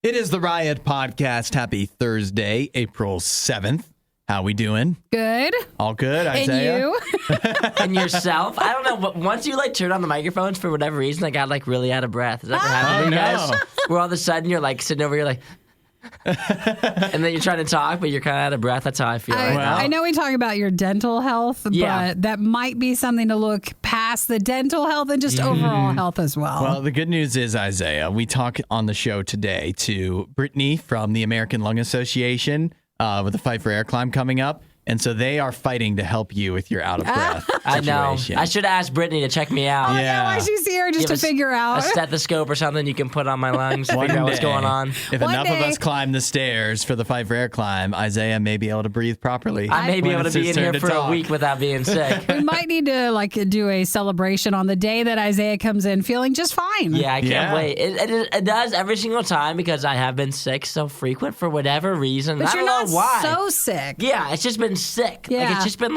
It is the Riot Podcast. Happy Thursday, April 7th. How we doing? Good. All good, Isaiah? And you? And yourself? I don't know, but once you turn on the microphones for whatever reason, I got really out of breath. Is that what happened to you guys? Where all of a sudden you're sitting over here and then you're trying to talk, but you're kind of out of breath. That's how I feel right now. I know we talk about your dental health, but that might be something to look past the dental health and just overall health as well. Well, the good news is, Isaiah, we talk on the show today to Brittany from the American Lung Association with the Fight for Air Climb coming up. And so they are fighting to help you with your out-of-breath situation. I know. I should ask Brittany to check me out. Yeah. Why she's here just to figure out. A stethoscope or something you can put on my lungs, figure out what's going on. If enough of us climb the stairs for the Fight for Air Climb, Isaiah may be able to breathe properly. I may be able to be in here for a week without being sick. We might need to do a celebration on the day that Isaiah comes in feeling just fine. Yeah, I can't wait. It does every single time because I have been sick so frequent for whatever reason. But I don't know why. So sick. Yeah, it's just been sick. Yeah. It's just been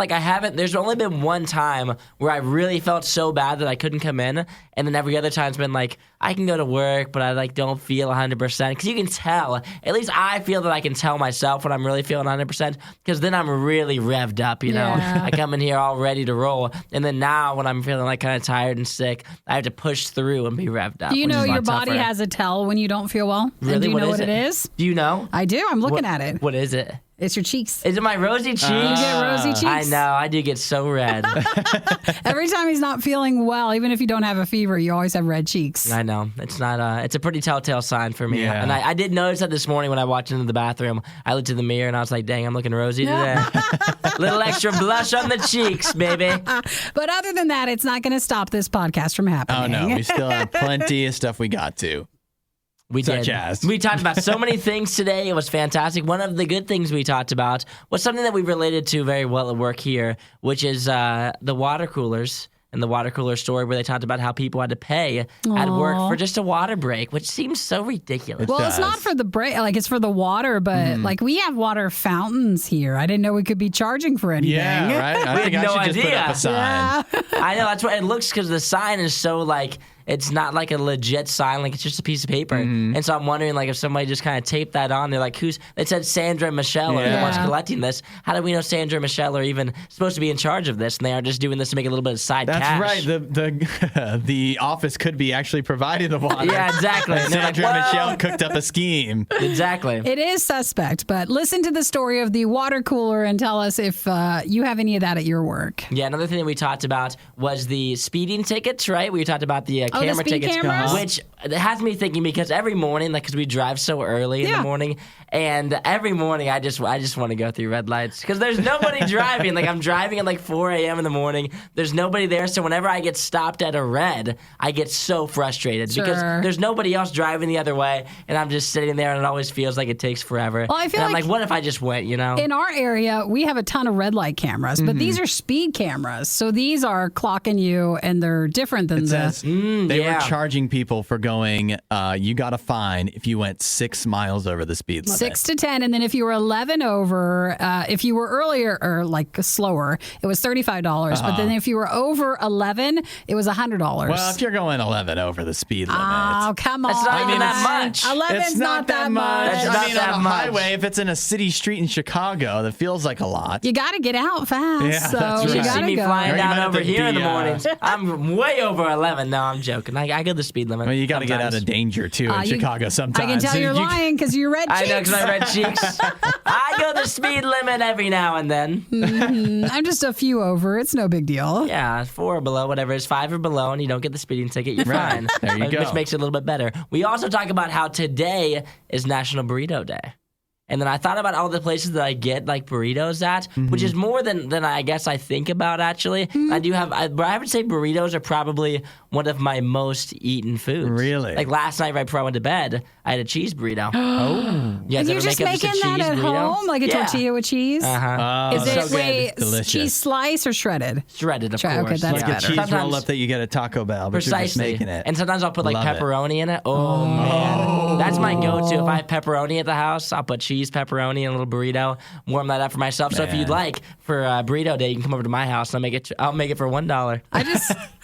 there's only been one time where I really felt so bad that I couldn't come in. And then every other time's been I can go to work, but I don't feel 100%. Because you can tell, at least I feel that I can tell myself when I'm really feeling 100%. Because then I'm really revved up, you know. I come in here all ready to roll. And then now when I'm feeling kind of tired and sick, I have to push through and be revved up. Do you know your body has a tell when you don't feel well? Really? And do you know what it is? Do you know? I do. I'm looking at it. What is it? It's your cheeks. Is it my rosy cheeks? You get rosy cheeks. I know. I do get so red. Every time he's not feeling well, even if you don't have a fever, you always have red cheeks. I know. It's not. It's a pretty telltale sign for me. Yeah. And I did notice that this morning when I walked into the bathroom. I looked in the mirror and I was like, dang, I'm looking rosy today. Little extra blush on the cheeks, baby. But other than that, it's not going to stop this podcast from happening. Oh, no. We still have plenty of stuff we got to. We talked about so many things today. It was fantastic. One of the good things we talked about was something that we related to very well at work here, which is the water coolers and the water cooler story where they talked about how people had to pay at work for just a water break, which seems so ridiculous. It's not for the break. It's for the water, but we have water fountains here. I didn't know we could be charging for anything. Yeah, right? I think I should just put up a sign. Yeah. I know. That's what it looks because the sign is so it's not a legit sign, it's just a piece of paper. And so I'm wondering, if somebody just kind of taped that on, they're like, it said Sandra and Michelle are the ones collecting this. How do we know Sandra and Michelle are even supposed to be in charge of this? And they are just doing this to make a little bit of side cash. That's right. The office could be actually providing the water. Yeah, exactly. And Sandra and Michelle cooked up a scheme. Exactly. It is suspect, but listen to the story of the water cooler and tell us if you have any of that at your work. Yeah, another thing that we talked about was the speeding tickets, right? We talked about the camera tickets, which has me thinking because every morning, because we drive so early in the morning, and every morning I just want to go through red lights because there's nobody driving. I'm driving at 4 a.m. in the morning. There's nobody there, so whenever I get stopped at a red, I get so frustrated because there's nobody else driving the other way, and I'm just sitting there, and it always feels like it takes forever. Well, I feel I'm what if I just went? In our area, we have a ton of red light cameras, but these are speed cameras, so these are clocking you, and they're different than they were charging people for going, you got a fine if you went 6 miles over the speed limit. 6 to 10, and then if you were 11 over, if you were earlier or slower, it was $35. But then if you were over 11, it was $100. Well, if you're going 11 over the speed limit. Oh, come on. It's not even that much. 11's not that much. It's not on a highway, if it's in a city street in Chicago, that feels like a lot. You got to get out fast. Yeah, so that's right. you got see to me go. flying down over here in the mornings. I'm way over 11. No, I'm joking. I go the speed limit. Well, you got to get out of danger, too, in Chicago sometimes. I can tell you're lying because you're red cheeks. I know because my red cheeks. I go the speed limit every now and then. I'm just a few over. It's no big deal. Yeah, 4 or below, whatever. It's 5 or below, and you don't get the speeding ticket. You're fine. There you go. Which makes it a little bit better. We also talk about how today is National Burrito Day. And then I thought about all the places that I get burritos at, which is more than I guess I think about actually. I do have, but I would say burritos are probably one of my most eaten foods. Really? Last night right before I went to bed, I had a cheese burrito. Oh. You guys You're ever just make making that at burrito? home, like a tortilla with cheese? Uh-huh. Is it so good. Delicious. cheese slice or shredded? Shredded, of Okay, course. that's Like better. a cheese Sometimes- roll-up that you get at Taco Bell, but you're just Precisely. making it. And sometimes I'll put Love it. pepperoni in it. Oh, man. That's my go-to. If I have pepperoni at the house, I'll put cheese cheese, pepperoni, and a little burrito. Warm that up for myself. So if you'd like, for Burrito Day, you can come over to my house and I'll make it for $1. I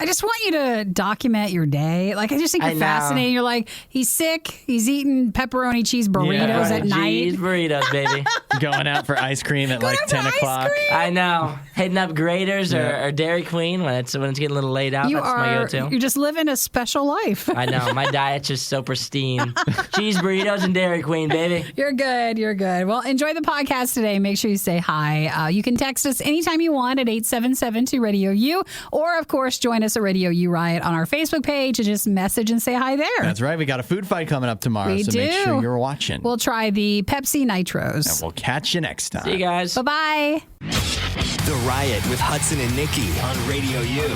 just want you to document your day. Like, I just think you're fascinating. You're like, he's sick. He's eating pepperoni cheese burritos at night. Cheese burritos, baby. Going out for ice cream at like 10 o'clock. I know. Hitting up Graders or Dairy Queen when it's getting a little late out. That's my go-to. You're just living a special life. I know. My diet's just so pristine. Cheese burritos and Dairy Queen, baby. You're good. You're good. Well, enjoy the podcast today. Make sure you say hi. You can text us anytime you want at 877-2-RADIO-U, or, of course, join us at RadioU Riot on our Facebook page and just message and say hi there. That's right. We got a food fight coming up tomorrow, We do. Make sure you're watching. We'll try the Pepsi Nitros. And we'll catch you next time. See you guys. Bye-bye. The Riot with Hudson and Nikki on Radio U.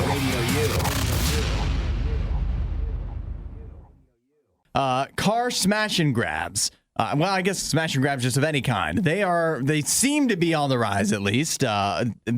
Car smash and grabs. Well, I guess smash and grabs just of any kind. They seem to be on the rise, at least,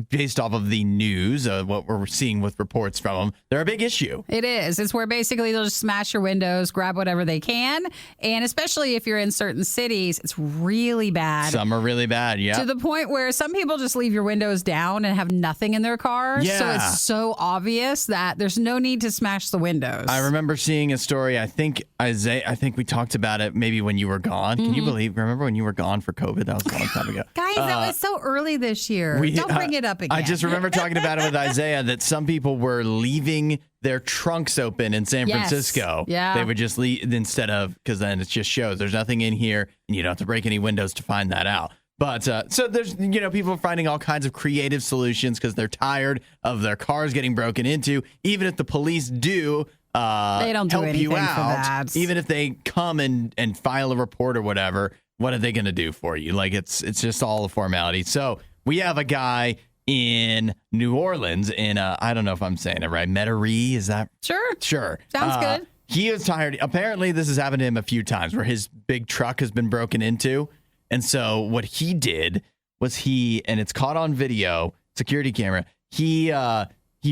based off of the news, what we're seeing with reports from them. They're a big issue. It is. It's where basically they'll just smash your windows, grab whatever they can. And especially if you're in certain cities, it's really bad. Some are really bad, yeah. To the point where some people just leave your windows down and have nothing in their car. Yeah. So it's so obvious that there's no need to smash the windows. I remember seeing a story, I think we talked about it maybe when you were gone. Can you remember when you were gone for COVID? That was a long time ago. Guys, that was so early this year. Don't bring it up again. I just remember talking about it with Isaia that some people were leaving their trunks open in San Francisco. Yeah. They would just leave instead of, because then it just shows there's nothing in here and you don't have to break any windows to find that out. But so there's, people are finding all kinds of creative solutions because they're tired of their cars getting broken into. Even if the police do they don't help do anything you out, for that. even if they come and file a report or whatever, what are they going to do for you? Like, it's just all a formality. So we have a guy in New Orleans in, I don't know if I'm saying it right, Metairie, is that? Sure. Sounds good. He is tired. Apparently, this has happened to him a few times where his big truck has been broken into. And so what he did was and it's caught on video, security camera, he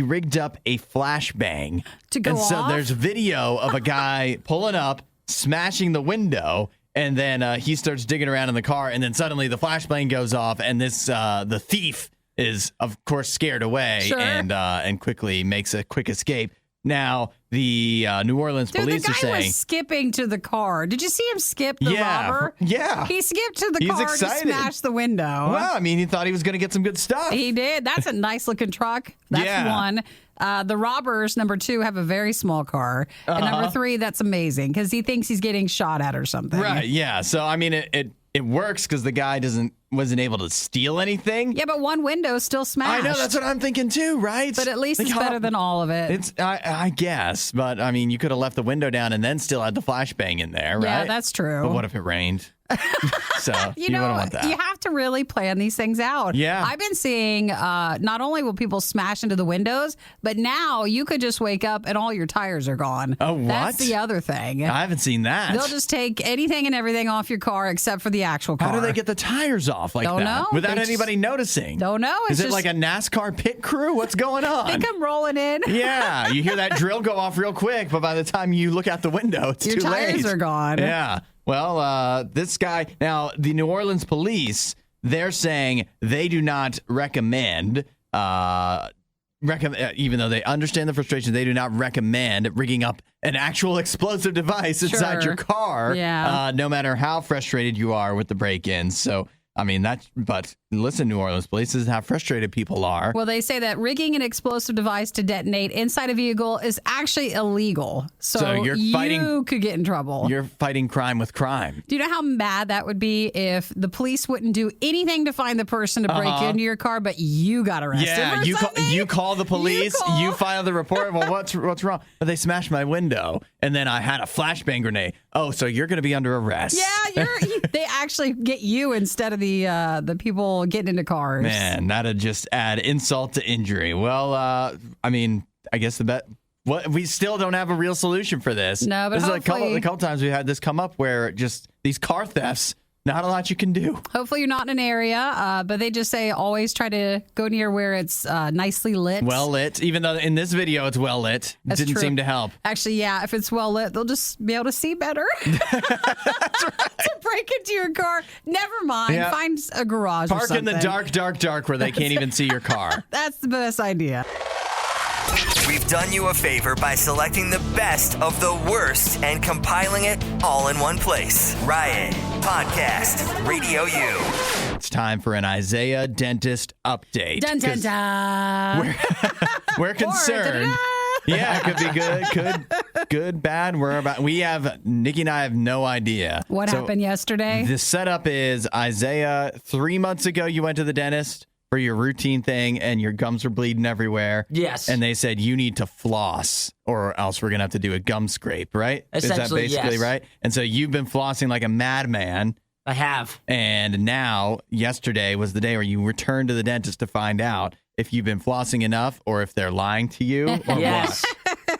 rigged up a flashbang to go off. So there's video of a guy pulling up, smashing the window, and then he starts digging around in the car, and then suddenly the flashbang goes off, and the thief is of course scared away and quickly makes a quick escape. Now, the New Orleans police are saying... the guy was skipping to the car. Did you see him skip the robber? Yeah. He skipped to the car excited. to smash the window. Well, I mean, he thought he was going to get some good stuff. He did. That's a nice-looking truck. That's one. The robbers, number 2, have a very small car. And number 3, that's amazing because he thinks he's getting shot at or something. Right, yeah. So, I mean, it works because the guy wasn't able to steal anything. Yeah, but one window still smashed. I know, that's what I'm thinking too, right? But at least it's better than all of it. I guess, but I mean, you could have left the window down and then still had the flashbang in there, right? Yeah, that's true. But what if it rained? So you wouldn't want that. You have to really plan these things out. Yeah. I've been seeing not only will people smash into the windows, but now you could just wake up and all your tires are gone. Oh, what? That's the other thing. I haven't seen that. They'll just take anything and everything off your car except for the actual car. How do they get the tires off like Don't that? know. Without anybody noticing? Don't know. Is it like a NASCAR pit crew? What's going on? They come rolling in. Yeah. You hear that drill go off real quick, but by the time you look out the window, it's your too late. Your tires are gone. Yeah. Well, this guy, now the New Orleans police, they're saying they do not recommend, even though they understand the frustration, they do not recommend rigging up an actual explosive device inside your car, no matter how frustrated you are with the break-ins. So, I mean, but listen, New Orleans police, this is how frustrated people are. Well, they say that rigging an explosive device to detonate inside a vehicle is actually illegal. So you could get in trouble. You're fighting crime with crime. Do you know how mad that would be if the police wouldn't do anything to find the person to break into your car, but you got arrested? Yeah, you call the police, you file the report. Well, what's wrong? But they smashed my window, and then I had a flashbang grenade. Oh, so you're going to be under arrest. Yeah, they actually get you instead of the people getting into cars. Man, that'd just add insult to injury. Well, I mean, I guess we still don't have a real solution for this. No, but this is hopefully... a couple times we had this come up where just these car thefts not a lot you can do. Hopefully you're not in an area, but they just say always try to go near where it's nicely lit. Well lit. Even though in this video it's well lit. It didn't seem to help. Actually, yeah, if it's well lit, they'll just be able to see better. That's right. To break into your car. Never mind. Yeah. Find a garage Park or something. in the dark where they can't even see your car. That's the best idea. We've done you a favor by selecting the best of the worst and compiling it all in one place. Riot Podcast Radio U. It's time for an Isaia dentist update. Dun, dun, dun. We're concerned. Yeah, it could be good, bad. Nikki and I have no idea. What happened yesterday? The setup is Isaia, 3 months ago you went to the dentist for your routine thing and your gums were bleeding everywhere. Yes. And they said you need to floss or else we're going to have to do a gum scrape, right? Essentially, is that basically yes. right? And so you've been flossing like a madman. I have. And now, yesterday was the day where you returned to the dentist to find out if you've been flossing enough or if they're lying to you or Yes.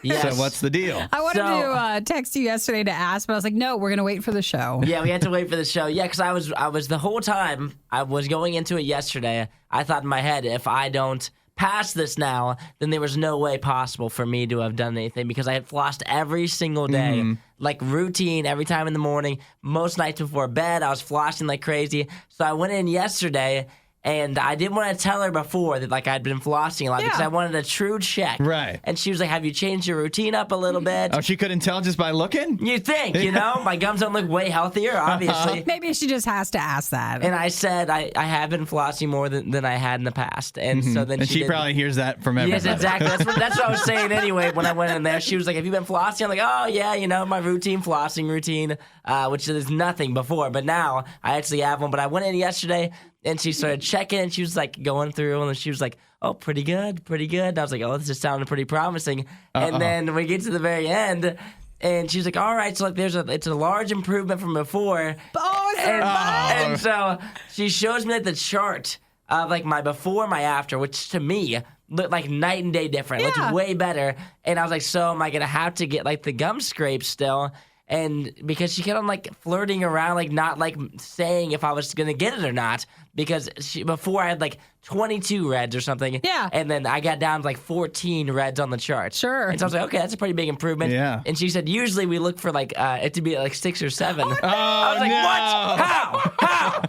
Yes. So what's the deal? I wanted to text you yesterday to ask, but I was like, no, we're going to wait for the show. Yeah, we had to wait for the show. Yeah, because I was the whole time I was going into it yesterday, I thought in my head, if I don't pass this now, then there was no way possible for me to have done anything because I had flossed every single day, like routine, every time in the morning. Most nights before bed, I was flossing like crazy. So I went in yesterday, and I didn't want to tell her before that like I'd been flossing a lot because I wanted a true check. Right. And she was like, have you changed your routine up a little bit? Oh, she couldn't tell just by looking? You think, my gums don't look way healthier, obviously. Maybe she just has to ask that. And I said I have been flossing more than I had in the past. And so then she probably hears that from everybody. Yes, exactly. That's what I was saying anyway when I went in there. She was like, have you been flossing? I'm like, oh, yeah, my flossing routine, which is nothing before. But now I actually have one. But I went in yesterday, and she started checking, and she was like going through, and she was like, oh, pretty good. And I was like, oh, this is sounding pretty promising. And then we get to the very end, and she's like, all right, so like it's a large improvement from before. And so she shows me like the chart of like my before and my after, which to me looked like night and day different. Looked way better. And I was like, so am I going to have to get like the gum scrape still? And because she kept on like flirting around, like not like saying if I was gonna get it or not, because before I had like 22 reds or something, and then I got down to like 14 reds on the chart. Sure. And so I was like, okay, that's a pretty big improvement. Yeah. And she said usually we look for like it to be like 6 or 7. Oh, no. I was like, what? How?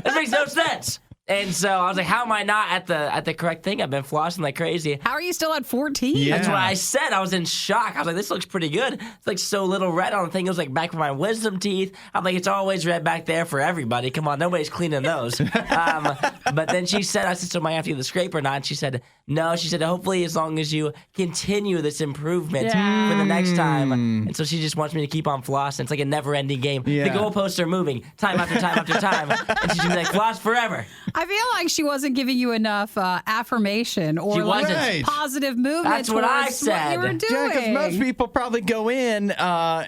That makes no sense. And so I was like, how am I not at the correct thing? I've been flossing like crazy. How are you still at 14? Yeah. That's what I said. I was in shock. I was like, this looks pretty good. It's like so little red on the thing. It was like back for my wisdom teeth. I'm like, it's always red back there for everybody. Come on, nobody's cleaning those. But then I said, so am I have to get the scrape or not? And she said, no. She said, hopefully as long as you continue this improvement for the next time. And so she just wants me to keep on flossing. It's like a never-ending game. Yeah. The goalposts are moving time after time after time. And she's gonna be like, floss forever. I feel like she wasn't giving you enough affirmation or She wasn't. Right. positive movement. That's what I said. What you were doing. Yeah, because most people probably go in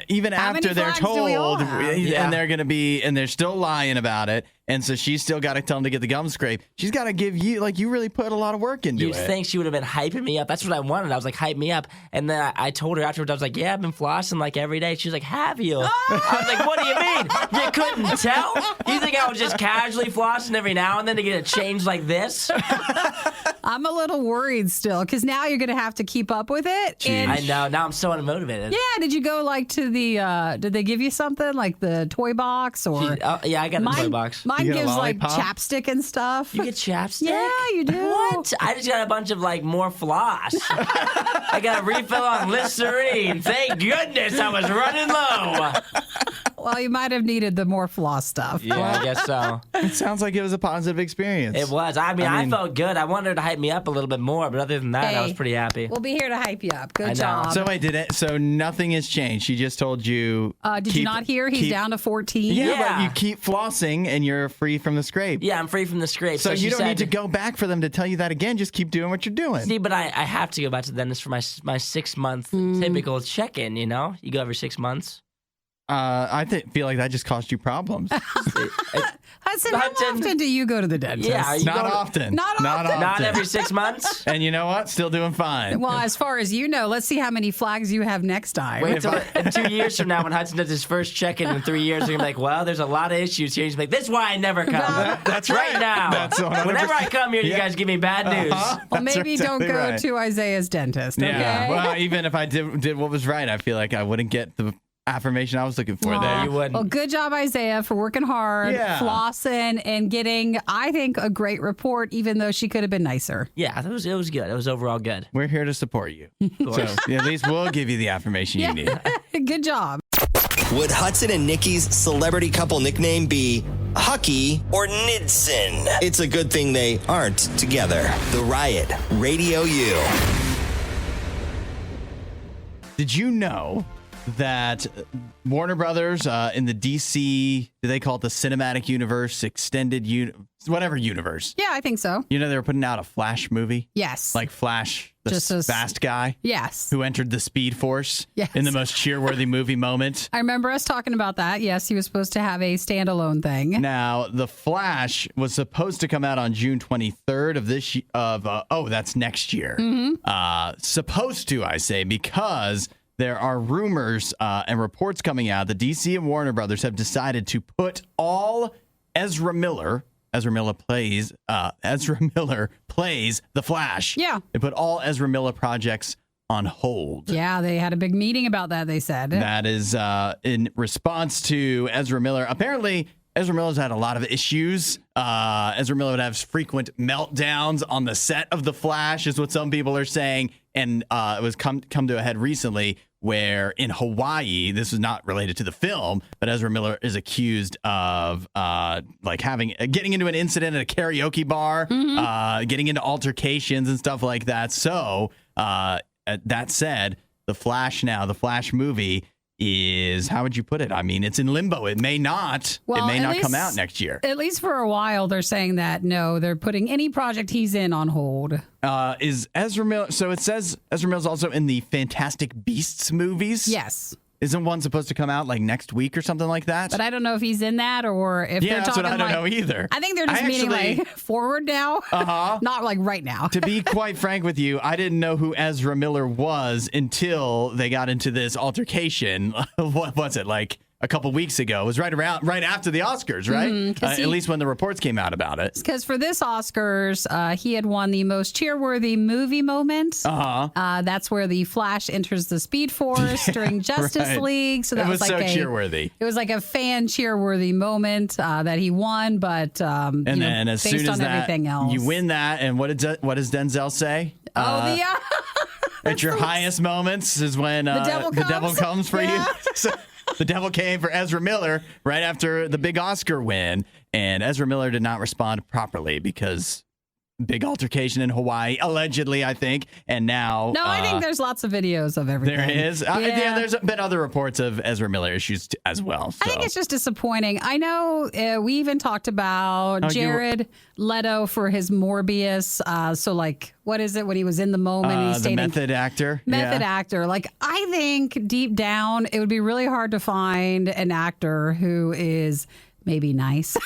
even after they're flags do we all told, have? and they're going to be, and they're still lying about it. And so she's still got to tell them to get the gum scrape. She's got to give you, like, you really put a lot of work into You'd it. think she would have been hyping me up. That's what I wanted. I was like, hype me up. And then I told her afterwards, I was like, yeah, I've been flossing like every day. She was like, have you? I was like, what do you mean? You couldn't tell? You think I was just casually flossing every now and then to get a change like this? I'm a little worried still because now you're going to have to keep up with it. And I know. Now I'm so unmotivated. yeah, did you go like to the, did they give you something like the toy box or? Yeah, I got the toy box. Mine You got a gives like lollipop? chapstick and stuff. You get chapstick? Yeah, you do. What? I just got a bunch of like more floss. I got a refill on Listerine. Thank goodness I was running low. Well, you might have needed the more floss stuff. Yeah, I guess so. It sounds like it was a positive experience. It was. I mean, I felt good. I wanted her to hype me up a little bit more, but other than that, I was pretty happy. We'll be here to hype you up. Good know. job. So wait, so nothing has changed. She just told you. Did you not hear? He's down to 14. Yeah, Yeah. but you keep flossing and you're free from the scrape. Yeah, I'm free from the scrape. So she you don't said, need to go back for them to tell you that again. Just keep doing what you're doing. See, but I have to go back to the dentist for my 6 month typical check-in, you know? You go every 6 months. I feel like that just caused you problems. Hudson, how often do you go to the dentist? Yeah, Not often. Not every 6 months. And you know what? Still doing fine. Well, as far as you know, let's see how many flags you have next time. Wait till in 2 years from now when Hudson does his first check-in in 3 years, you're like, well, there's a lot of issues here. He's like, this is why I never come. That's right now. That's 100%. Whenever I come here, you guys give me bad news. Well, maybe don't go right. to Isaiah's dentist, okay? Yeah. Well, even if I did what was right, I feel like I wouldn't get the affirmation I was looking for there. You wouldn't. Well, good job, Isaiah, for working hard, flossing, and getting, I think, a great report, even though she could have been nicer. Yeah, it was good. It was overall good. We're here to support you. So at least we'll give you the affirmation you need. Good job. Would Hudson and Nikki's celebrity couple nickname be Hucky or Nidson? It's a good thing they aren't together. The Riot, Radio U. Did you know that Warner Brothers in the DC, do they call it the cinematic universe, extended whatever universe? Yeah, I think so. You know they were putting out a Flash movie? Yes. Like Flash, the fast guy? Yes. Who entered the Speed Force in the most cheer-worthy movie moment? I remember us talking about that. Yes, he was supposed to have a standalone thing. Now, The Flash was supposed to come out on June 23rd of this that's next year. Mm-hmm. Supposed to, I say, because there are rumors and reports coming out that DC and Warner Brothers have decided to put all Ezra Miller plays The Flash. Yeah. They put all Ezra Miller projects on hold. Yeah, they had a big meeting about that, they said. That is in response to Ezra Miller. Apparently, Ezra Miller's had a lot of issues. Ezra Miller would have frequent meltdowns on the set of The Flash, is what some people are saying. And it was come to a head recently where in Hawaii, this is not related to the film, but Ezra Miller is accused of getting into an incident at a karaoke bar, getting into altercations and stuff like that. So that said, The Flash movie is, how would you put it? I mean, it's in limbo. It may not come out next year. At least for a while, they're saying that, no, they're putting any project he's in on hold. Is Ezra Miller, so it says Ezra Miller's also in the Fantastic Beasts movies? Yes. Isn't one supposed to come out like next week or something like that? But I don't know if he's in that or if they're talking that's what I don't know either. I think they're just meaning like forward now, not like right now. To be quite frank with you, I didn't know who Ezra Miller was until they got into this altercation. What was it, like a couple weeks ago? It was right after the Oscars, right? At least when the reports came out about it. Because for this Oscars, he had won the most cheer-worthy movie moment. That's where the Flash enters the Speed Force during Justice League. So that was like so cheer-worthy. It was like a fan cheer-worthy moment that he won, but and then as soon as everything else, you win that, and what does Denzel say? At your highest moments is when the devil comes for you. So, the devil came for Ezra Miller right after the big Oscar win, and Ezra Miller did not respond properly because big altercation in Hawaii, allegedly, I think, and now... No, I think there's lots of videos of everything. There is? Yeah, there's been other reports of Ezra Miller issues as well. So. I think it's just disappointing. I know we even talked about Jared Leto for his Morbius. So, like, what is it when he was in the moment? The method actor. Method actor. Like, I think deep down, it would be really hard to find an actor who is... maybe nice.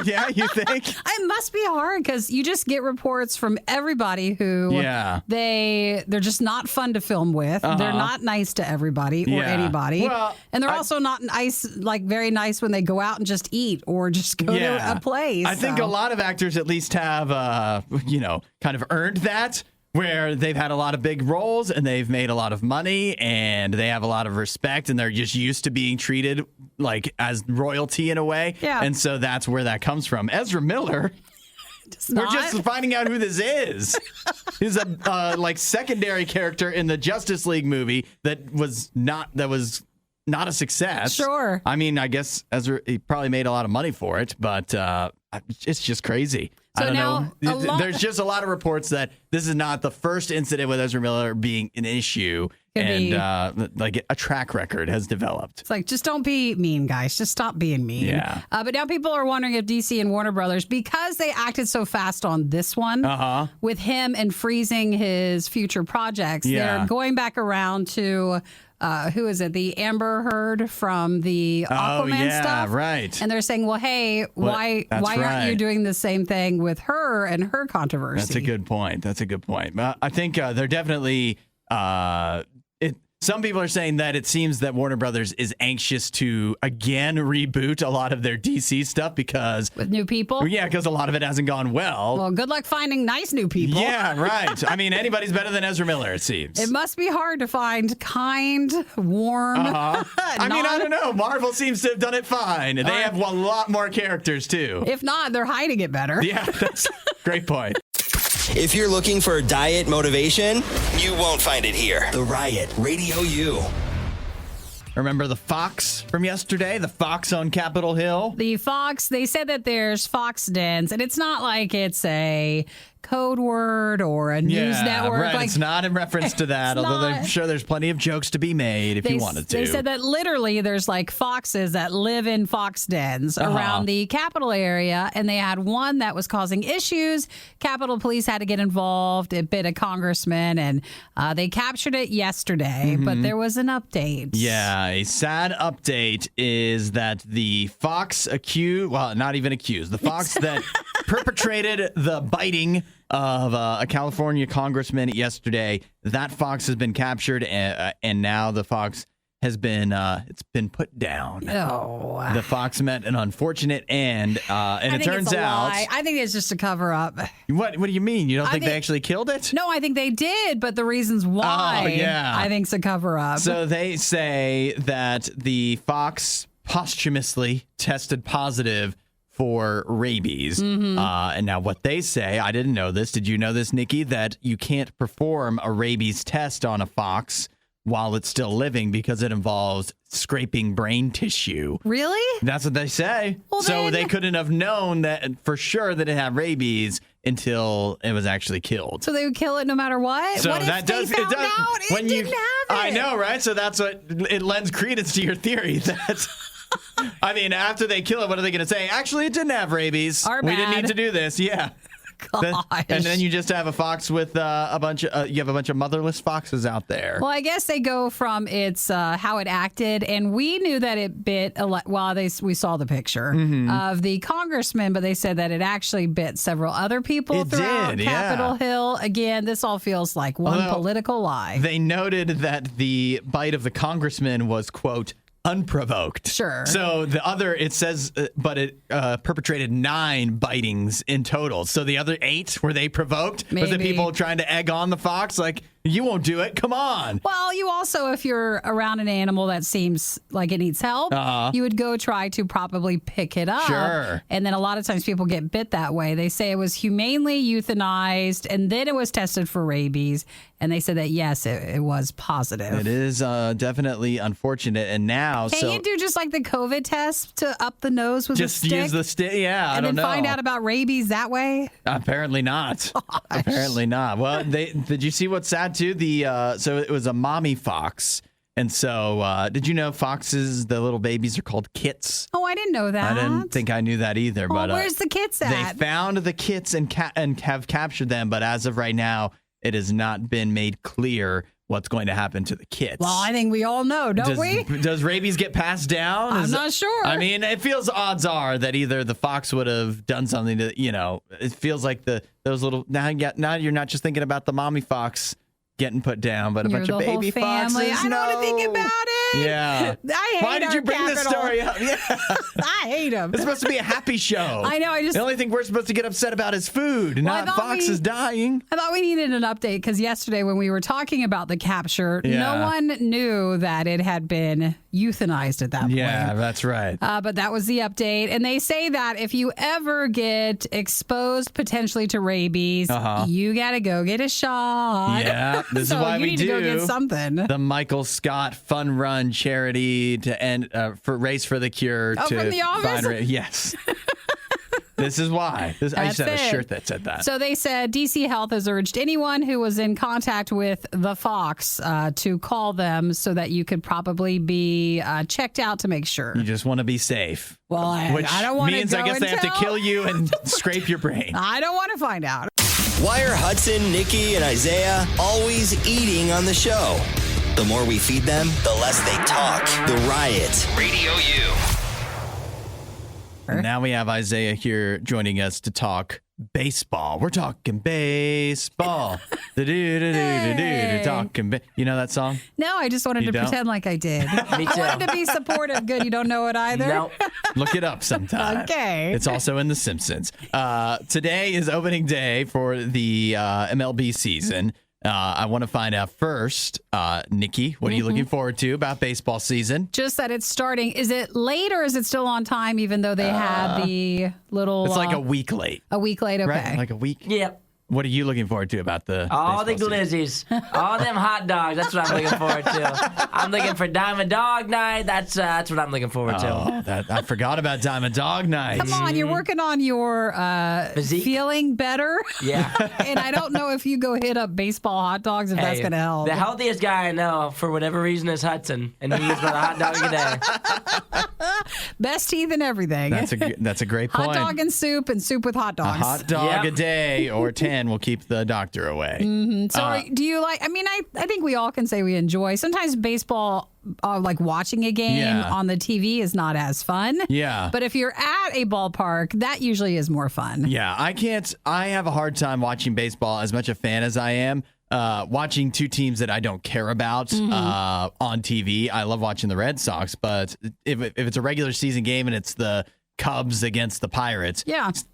Yeah, you think? It must be hard because you just get reports from everybody who they're just not fun to film with. They're not nice to everybody or anybody. Well, and they're also not nice, like very nice when they go out and just eat or just go to a place. I think a lot of actors at least have, kind of earned that. Where they've had a lot of big roles and they've made a lot of money and they have a lot of respect and they're just used to being treated like as royalty in a way. Yeah. And so that's where that comes from. Ezra Miller, we're just finding out who this is. He's a secondary character in the Justice League movie that was not a success. Sure. I mean, I guess Ezra, he probably made a lot of money for it, but it's just crazy. So I don't know. There's just a lot of reports that this is not the first incident with Ezra Miller being an issue, and like a track record has developed. It's like, just don't be mean, guys. Just stop being mean. Yeah. But now people are wondering if DC and Warner Brothers, because they acted so fast on this one, with him and freezing his future projects, they're going back around to who is it? The Amber Heard from the Aquaman stuff. Right. And they're saying, well, hey, why aren't you doing the same thing with her and her controversy? That's a good point. I think they're definitely. Some people are saying that it seems that Warner Brothers is anxious to again reboot a lot of their DC stuff because with new people. Yeah, because a lot of it hasn't gone well. Well, good luck finding nice new people. Yeah, right. I mean, anybody's better than Ezra Miller, it seems. It must be hard to find kind, warm. I mean, I don't know. Marvel seems to have done it fine. They have a lot more characters too. If not, they're hiding it better. Yeah, that's a great point. If you're looking for diet motivation, you won't find it here. The Riot, Radio U. Remember the fox from yesterday? The fox on Capitol Hill? The fox, they said that there's fox dens, and it's not like it's a code word or a news network. Right. Like, it's not in reference to that, although I'm sure there's plenty of jokes to be made if you wanted to. They said that literally there's like foxes that live in fox dens around the Capitol area, and they had one that was causing issues. Capitol Police had to get involved. It bit a congressman, and they captured it yesterday, but there was an update. Yeah, a sad update is that the fox the fox that perpetrated the biting of a California congressman yesterday, that fox has been captured, and now the fox has been it's been put down. Oh, the fox met an unfortunate end, and it turns out I think it's just a cover up. What do you mean? You don't think they actually killed it? No, I think they did, but the reasons why I think it's a cover up. So they say that the fox posthumously tested positive for rabies. And now what they say, I didn't know this. Did you know this, Nikki? That you can't perform a rabies test on a fox while it's still living because it involves scraping brain tissue. Really? That's what they say. Well, so they couldn't have known that for sure that it had rabies until it was actually killed. So they would kill it no matter what? So what if that they found out it didn't have it? I know, right? So that's what it lends credence to your theory that I mean, after they kill it, what are they going to say? Actually, it didn't have rabies. We didn't need to do this. Yeah. And then you just have a fox with a bunch of motherless foxes out there. Well, I guess they go from its how it acted, and we knew that it bit a lot. Well, we saw the picture of the congressman, but they said that it actually bit several other people throughout Capitol Hill. Again, this all feels like one political lie. They noted that the bite of the congressman was, quote, unprovoked. Sure. So the other, it says, but it perpetrated 9 bitings in total. So the other 8, were they provoked? Maybe. Was it people trying to egg on the fox? Like, you won't do it. Come on. Well, you also, if you're around an animal that seems like it needs help, you would go try to probably pick it up. Sure. And then a lot of times people get bit that way. They say it was humanely euthanized, and then it was tested for rabies. And they said that, yes, it was positive. It is definitely unfortunate. And now, Can't you do just like the COVID test to up the nose with a stick? Just use the stick? Yeah, I don't know. And then find out about rabies that way? Apparently not. Gosh. Apparently not. Well, did you see what's sad too? So it was a mommy fox. And so did you know foxes, the little babies, are called kits? Oh, I didn't know that. I didn't think I knew that either. Well, but where's the kits at? They found the kits and have captured them. But as of right now, it has not been made clear what's going to happen to the kits. Well, I think we all know, don't we? Does rabies get passed down? I'm not sure. I mean, it feels odds are that either the fox would have done something to, it feels like those little, now you're not just thinking about the mommy fox getting put down, but a bunch of baby foxes. I don't want to think about it. Yeah. I hate Why did you bring this story up? Yeah. I hate them. It's supposed to be a happy show. I know. The only thing we're supposed to get upset about is food, not foxes dying. I thought we needed an update because yesterday when we were talking about the capture, no one knew that it had been euthanized at that point. Yeah, that's right. But that was the update. And they say that if you ever get exposed potentially to rabies, you got to go get a shot. Yeah, this so is why you we need do to go get something. The Michael Scott Fun Run charity to end for Race for the Cure. Oh, to from The Office? Yes. This is why. I used to have a shirt that said that. So they said DC Health has urged anyone who was in contact with the fox to call them so that you could probably be checked out to make sure. You just want to be safe. Well, I don't want to means I guess they have to kill you and scrape your brain. I don't want to find out. Why are Hudson, Nikki, and Isaia always eating on the show? The more we feed them, the less they talk. The Riot. Radio U. Now we have Isaia here joining us to talk baseball. We're talking baseball. Talking You know that song? No, I just wanted to pretend like I did. Me too. I wanted to be supportive. Good, you don't know it either? Nope. Look it up sometime. Okay. It's also in The Simpsons. Today is opening day for the MLB season. I want to find out first, Nikki, what are you looking forward to about baseball season? Just that it's starting. Is it late or is it still on time, even though they had the little... It's like a week late. A week late, okay. Right? Like a week? Yep. What are you looking forward to about the All the baseball glizzies, all them hot dogs. That's what I'm looking forward to. I'm looking for Diamond Dog Night. That's what I'm looking forward to. I forgot about Diamond Dog Night. Come on, you're working on your Physique? feeling better. Yeah. And I don't know if you go hit up baseball hot dogs if that's going to help. The healthiest guy I know, for whatever reason, is Hudson, and he's about a hot dog a day. Best teeth and everything. That's a great point. Hot dog and soup with hot dogs. A hot dog Yep. a day or 10 will keep the doctor away. So do you like, I think we all can say we enjoy. Sometimes baseball, like watching a game on the TV is not as fun. Yeah. But if you're at a ballpark, that usually is more fun. Yeah, I have a hard time watching baseball as much a fan as I am. Watching two teams that I don't care about on TV. I love watching the Red Sox, but if it's a regular season game and it's the Cubs against the Pirates,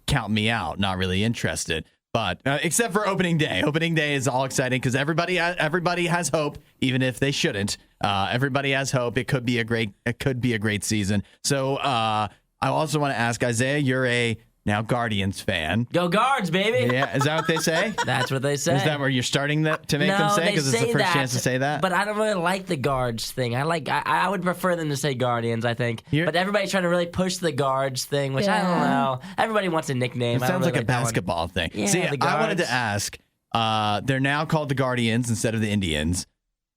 count me out. Not really interested. But except for opening day. Opening day is all exciting because everybody has hope, even if they shouldn't. Everybody has hope. It could be a great season. So I also want to ask Isaia, you're a now Guardians fan. Go Guards, baby. Yeah, is that what they say? That's what they say. Is that where you're starting to make them say? Because it's the first chance to say that. But I don't really like the Guards thing. I would prefer them to say Guardians, I think. But everybody's trying to really push the Guards thing, which I don't know. Everybody wants a nickname. It sounds like a basketball thing. Yeah, See, the I wanted Guards. to ask, they're now called the Guardians instead of the Indians.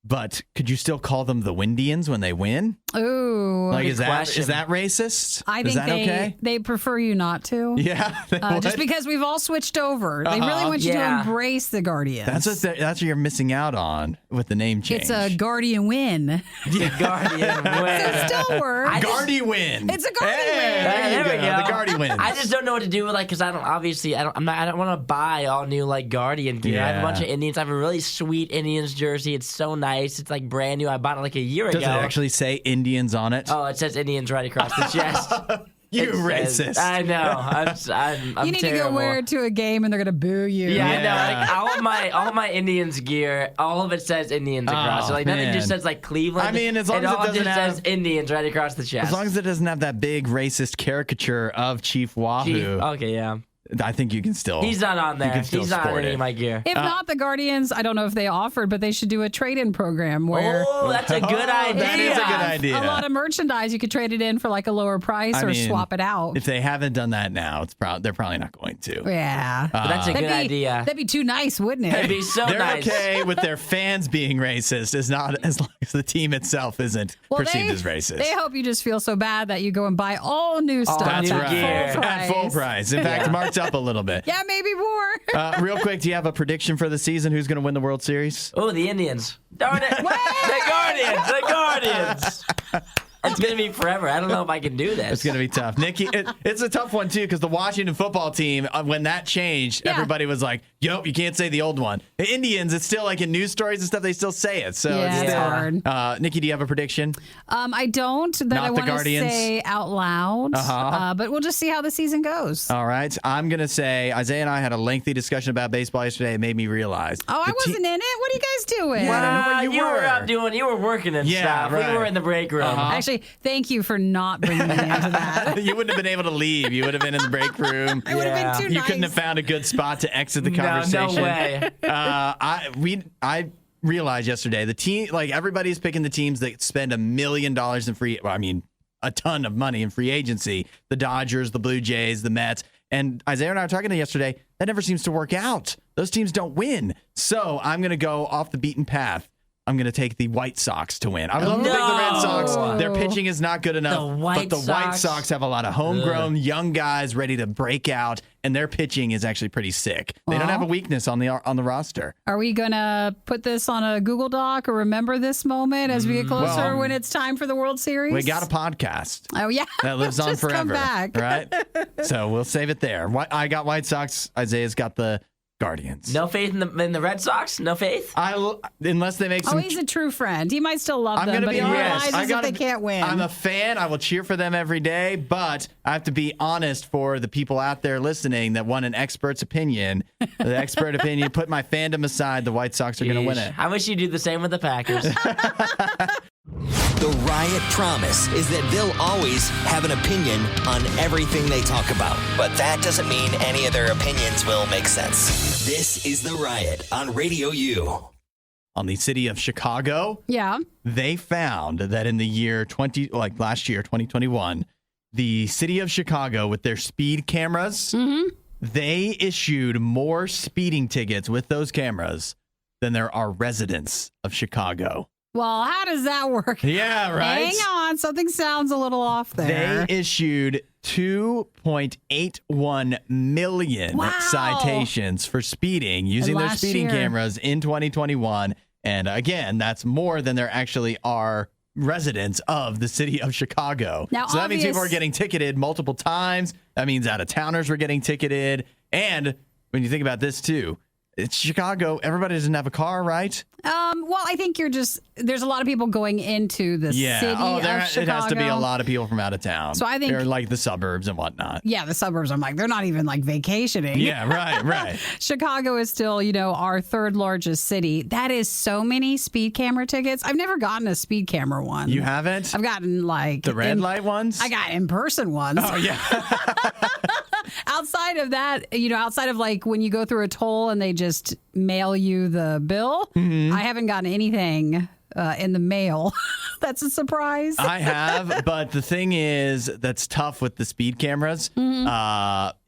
But could you still call them the Windians when they win? Ooh. Like, is that question. racist? I think they prefer you not to. Yeah. Just because we've all switched over. They really want you to embrace the Guardians. That's what you're missing out on with the name change. It's a Guardian win. The Guardian win. It still works. Guardy win. It's a Guardy win. There we go. The Guardy wins. I just don't know what to do with because I don't want to buy all new Guardian gear. I have a bunch of Indians. I have a really sweet Indians jersey. It's so nice. It's like brand new. I bought it a year ago. Does it actually say Indians on it? Oh, it says Indians right across the chest. You racist. I know. I'm you need terrible. to go wear it to a game and they're going to boo you. Yeah, I know. All my Indians gear, all of it says Indians across. Nothing just says Cleveland. I mean, as long as it doesn't says Indians right across the chest. As long as it doesn't have that big racist caricature of Chief Wahoo. Okay, yeah. I think you can still. He's not on there. He's not on any of my gear. If not, the Guardians, I don't know if they offered, but they should do a trade-in program where. Oh, that's a good idea. That is a good idea. A lot of merchandise, you could trade it in for a lower price or swap it out. If they haven't done that now, they're probably not going to. Yeah. But that's a good idea. That'd be too nice, wouldn't it? That'd be so they're nice. Okay with their fans being racist, as long as the team itself isn't perceived as racist. They hope you just feel so bad that you go and buy all new stuff. That's new right. gear. At full price. In fact, marked up a little bit. Yeah, maybe more. Real quick, do you have a prediction for the season? Who's going to win the World Series? Oh, the Indians. Darn it. The Guardians. It's going to be forever. I don't know if I can do this. It's going to be tough. Nikki, it's a tough one, too, because the Washington football team, when that changed, everybody was like, yo, you can't say the old one. The Indians, it's still in news stories and stuff, they still say it. So it's hard. Nikki, do you have a prediction? I don't that I want to say out loud, but we'll just see how the season goes. All right. I'm going to say, Isaia and I had a lengthy discussion about baseball yesterday. It made me realize. Oh, I wasn't in it. What are you guys doing? Yeah, I don't know what you were you were working and stuff. Right. We were in the break room. Actually, thank you for not bringing me into that. You wouldn't have been able to leave. You would have been in the break room. I would have been too You nice. couldn't have found a good spot to exit the conversation. No way. I realized yesterday the team, everybody's picking the teams that spend $1 million in a ton of money in free agency. The Dodgers, the Blue Jays, the Mets. And Isaia and I were talking yesterday. That never seems to work out. Those teams don't win. So I'm going to go off the beaten path. I'm going to take the White Sox to win. I would love to take the Red Sox. Their pitching is not good enough. But the White Sox have a lot of homegrown young guys ready to break out and their pitching is actually pretty sick. They don't have a weakness on the roster. Are we going to put this on a Google Doc or remember this moment as we get closer when it's time for the World Series? We got a podcast. Oh, yeah. That lives on forever. Come back. Right? So we'll save it there. I got White Sox. Isaiah's got the Guardians. No faith in the Red Sox? No faith? Unless they make some... Oh, he's a true friend. He might still love them, but he realizes if they can't win. I'm a fan. I will cheer for them every day, but I have to be honest for the people out there listening that want an expert's opinion. The expert opinion, put my fandom aside, the White Sox are going to win it. I wish you'd do the same with the Packers. The Riot promise is that they'll always have an opinion on everything they talk about. But that doesn't mean any of their opinions will make sense. This is The Riot on Radio U. On the city of Chicago, they found that in the year last year, 2021, the city of Chicago with their speed cameras, they issued more speeding tickets with those cameras than there are residents of Chicago. Well, how does that work? Yeah, right. Hang on. Something sounds a little off there. They issued 2.81 million citations for speeding using their speeding cameras in 2021. And again, that's more than there actually are residents of the city of Chicago. Now, so that means people are getting ticketed multiple times. That means out-of-towners were getting ticketed. And when you think about this, too, it's Chicago. Everybody doesn't have a car, right? Well, I think there's a lot of people going into the city of Chicago. It has to be a lot of people from out of town. So I think they're like the suburbs and whatnot. Yeah, the suburbs. I'm like, they're not even like vacationing. Yeah, right. Chicago is still, our third largest city. That is so many speed camera tickets. I've never gotten a speed camera one. You haven't? I've gotten like the red light ones? I got in-person ones. Oh, yeah. Outside of that, outside of like when you go through a toll and they just mail you the bill, I haven't gotten anything in the mail. That's a surprise. I have, but the thing is that's tough with the speed cameras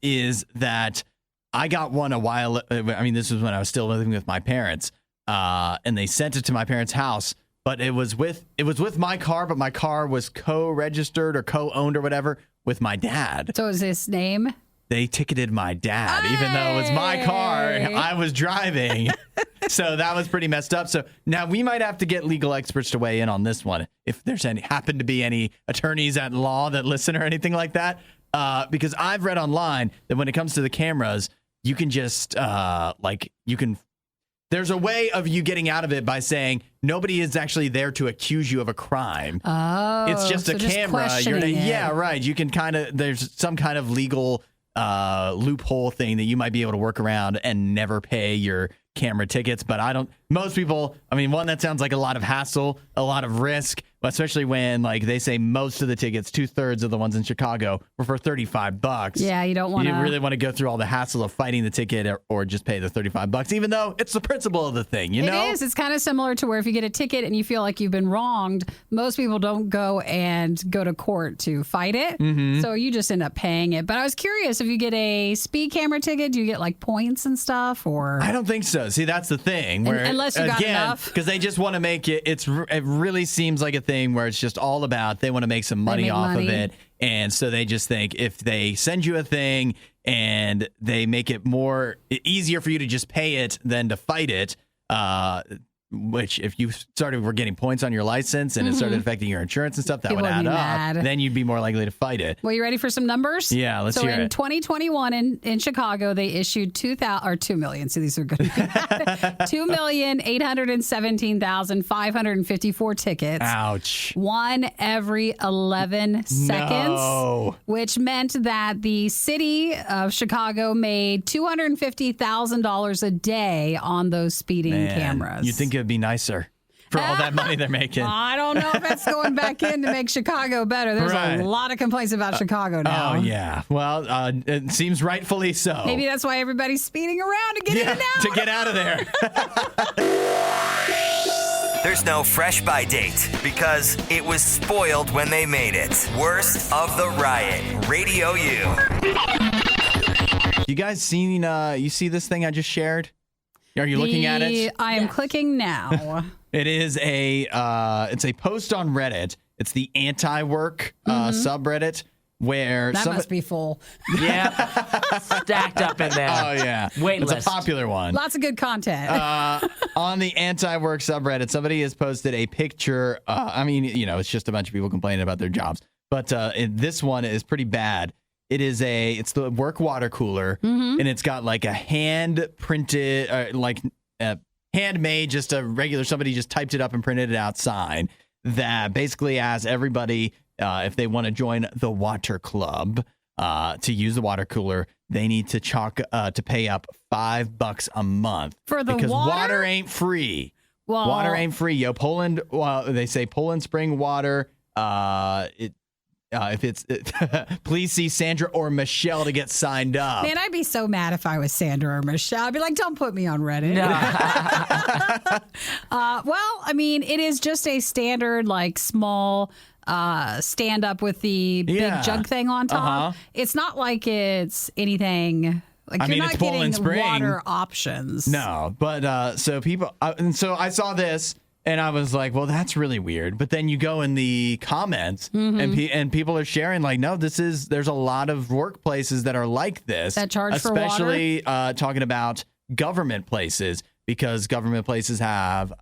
is that I got one a while. This was when I was still living with my parents, and they sent it to my parents' house. But it was with my car, but my car was co-registered or co-owned or whatever with my dad. So is his name? They ticketed my dad, even though it was my car I was driving. So that was pretty messed up. So now we might have to get legal experts to weigh in on this one. If there's happen to be any attorneys at law that listen or anything like that. Because I've read online that when it comes to the cameras, you can just there's a way of you getting out of it by saying nobody is actually there to accuse you of a crime. Oh, it's just a camera. Yeah, right. You can there's some kind of legal loophole thing that you might be able to work around and never pay your camera tickets. But most people, one, that sounds like a lot of hassle, a lot of risk, especially when they say most of the tickets, 2/3 of the ones in Chicago were for $35. Yeah, you don't want to. You really want to go through all the hassle of fighting the ticket or just pay the $35, even though it's the principle of the thing, It is. It's kind of similar to where if you get a ticket and you feel like you've been wronged, most people don't go to court to fight it. Mm-hmm. So you just end up paying it. But I was curious, if you get a speed camera ticket, do you get points and stuff? Or I don't think so. See, that's the thing. Where, unless you got enough. Because they just want to make it, it really seems like a thing where it's just all about they want to make some money off of it. And so they just think if they send you a thing and they make it easier for you to just pay it than to fight it, which if you were getting points on your license and it started affecting your insurance and stuff, that would add up. Then you'd be more likely to fight it. Well, you ready for some numbers? Yeah, let's hear it. So in 2021 in Chicago, they issued 2 million. So these are good. 2,817,554 tickets. Ouch. One every 11 seconds. No. Which meant that the city of Chicago made $250,000 a day on those speeding cameras. You'd think it'd be nicer for all that money they're making. I don't know if that's going back in to make Chicago better. There's a lot of complaints about Chicago now. Oh, yeah. Well, it seems rightfully so. Maybe that's why everybody's speeding around to get in and out. To get out of there. There's no fresh by date because it was spoiled when they made it. Worst of the Riot. Radio U. You guys seen, you see this thing I just shared? Are you looking at it? I am clicking now. It is it's a post on Reddit. It's the anti-work subreddit. where that must be full. Yeah, stacked up in there. Oh yeah, wait list. It's a popular one. Lots of good content. On the anti-work subreddit, somebody has posted a picture. It's just a bunch of people complaining about their jobs, but this one is pretty bad. It's the work water cooler, and it's got like a hand printed, handmade, just a regular. Somebody just typed it up and printed it out sign that basically asks everybody. If they want to join the water club to use the water cooler, they need to pay up $5 a month for the because water? Water ain't free. Well, water ain't free. Yo, Poland. They say Poland spring water. Please see Sandra or Michelle to get signed up. Man, I'd be so mad if I was Sandra or Michelle. I'd be like, don't put me on Reddit. No. It is just a standard, like, small stand up with the big jug thing on top. It's not like it's anything. Like, you're not getting water options. No, but so people, and so I saw this. And I was like, well, that's really weird. But then you go in the comments and people are sharing like, no, there's a lot of workplaces that are like this. That charge for water? Especially talking about government places, because government places have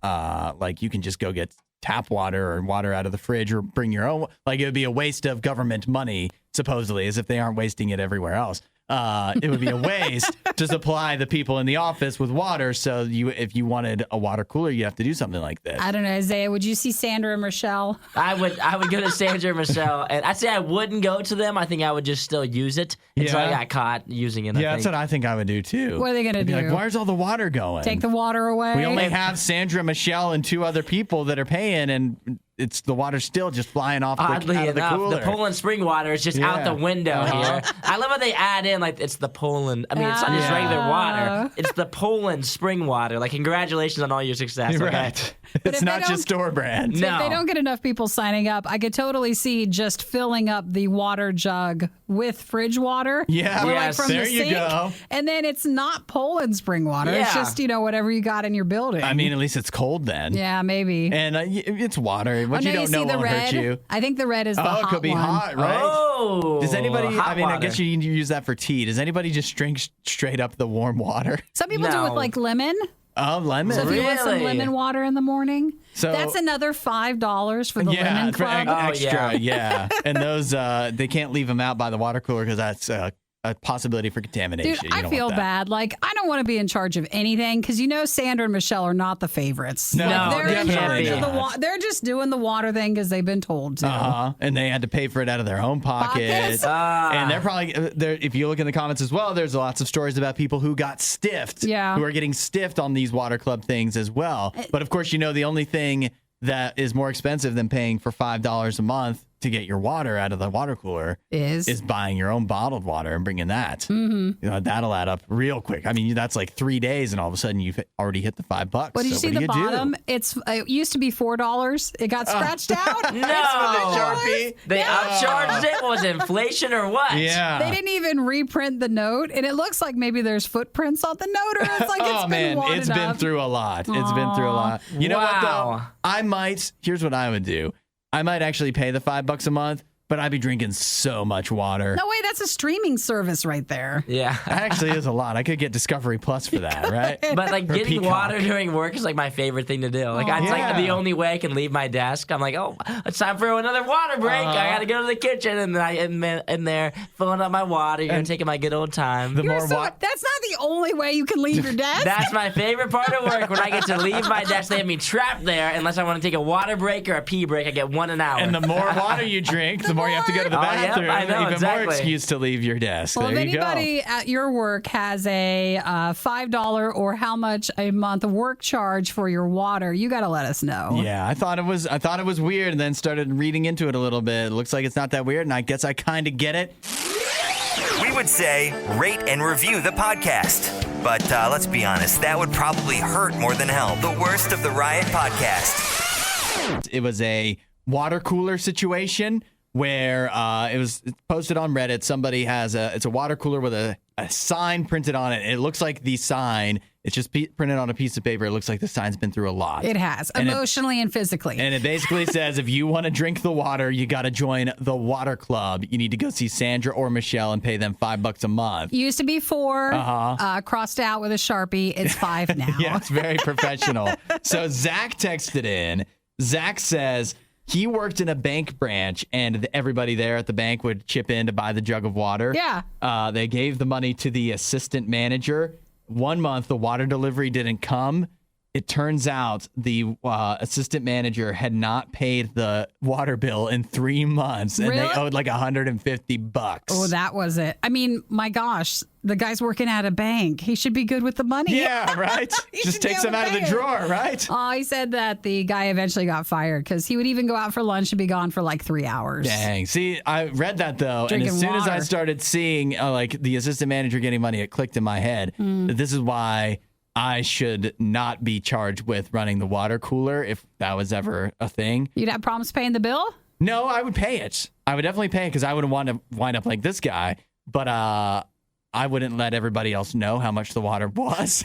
you can just go get tap water or water out of the fridge or bring your own. Like, it would be a waste of government money, supposedly, as if they aren't wasting it everywhere else. It would be a waste to supply the people in the office with water. So if you wanted a water cooler, you have to do something like this. I don't know, Isaiah. Would you see Sandra and Michelle? I would go to Sandra and Michelle, and I'd say I wouldn't go to them. I think I would just still use it until I got caught using it. That's what I think I would do too. What are they going to do? Like, where's all the water going? Take the water away? We only have Sandra, Michelle, and 2 other people that are paying, and it's the water's still just flying off out of the cooler. The Poland spring water is just out the window here. I love how they add in, like, it's the Poland. I mean, it's not just regular water. It's the Poland spring water. Like, congratulations on all your success. You're okay? right. It's not just store brand. No. If they don't get enough people signing up, I could totally see just filling up the water jug with fridge water. Yeah, or from there the you sink, go. And then it's not Poland spring water. Yeah. It's just, whatever you got in your building. I mean, at least it's cold then. Yeah, maybe. And it's water. What you don't know won't hurt you. I think the red is the hot one. Oh, it could be hot, right? Oh, does anybody? water. I guess you need to use that for tea. Does anybody just drink straight up the warm water? Some people do with like lemon. Oh, lemon. So if you want some lemon water in the morning, that's another $5 for the lemon club. Extra, yeah. And those they can't leave them out by the water cooler because that's a possibility for contamination. Dude, I feel bad. Like, I don't want to be in charge of anything because Sandra and Michelle are not the favorites. No, they're in charge of they're just doing the water thing because they've been told to. And they had to pay for it out of their own pocket. And they're probably if you look in the comments as well, there's lots of stories about people who got stiffed. Yeah. Who are getting stiffed on these water club things as well. But of course, the only thing that is more expensive than paying for $5 a month to get your water out of the water cooler is buying your own bottled water and bringing that. Mm-hmm. That'll add up real quick. I mean, that's like 3 days, and all of a sudden you've already hit the $5. But did you see the bottom? It used to be $4. It got scratched out. No, they upcharged it. Was it inflation or what? Yeah, they didn't even reprint the note, and it looks like maybe there's footprints on the note, or it's like it's been through a lot. It's been through a lot. You know what though? Here's what I would do. I might actually pay the $5 a month, but I'd be drinking so much water. No way, that's a streaming service right there. Yeah. That actually is a lot. I could get Discovery Plus for that, right? But like getting Peacock. water during work is like my favorite thing to do. Like it's like the only way I can leave my desk. I'm like, oh, it's time for another water break. I got to go to the kitchen, and then I am in there filling up my water. You're taking my good old time. That's not the only way you can leave your desk. That's my favorite part of work, when I get to leave my desk. They have me trapped there unless I want to take a water break or a pee break. I get 1 an hour. And the more water you drink, the more you have to go to the bathroom. I know, even more excuse to leave your desk. Well, there if you anybody at your work has a $5 or how much a month work charge for your water, you got to let us know. Yeah, I thought it was weird, and then started reading into it a little bit. It looks like it's not that weird, and I guess I kind of get it. We would say rate and review the podcast. But let's be honest, that would probably hurt more than hell. The Worst of the Riot podcast. It was a water cooler situation where it was posted on Reddit. Somebody has it's a water cooler with a sign printed on it. It looks like the sign It's just printed on a piece of paper. It looks like the sign's been through a lot. It has, emotionally and physically. And it basically says if you want to drink the water, you got to join the water club. You need to go see Sandra or Michelle and pay them $5 a month. Used to be 4, crossed out with a Sharpie. It's 5 now. Yeah, it's very professional. So Zach texted in. Zach says he worked in a bank branch and everybody there at the bank would chip in to buy the jug of water. Yeah. They gave the money to the assistant manager. 1 month, the water delivery didn't come. It turns out the assistant manager had not paid the water bill in 3 months, and they owed like $150. Oh, that was it. I mean, my gosh, the guy's working at a bank. He should be good with the money. Yeah, right? Just take some out of the drawer, right? Oh, he said that the guy eventually got fired because he would even go out for lunch and be gone for like 3 hours. Dang. See, I read that, though, Drinking and as soon as I water. started seeing like the assistant manager getting money, it clicked in my head that this is why I should not be charged with running the water cooler if that was ever a thing. You'd have problems paying the bill? No, I would pay it. I would definitely pay it because I wouldn't want to wind up like this guy. But I wouldn't let everybody else know how much the water was.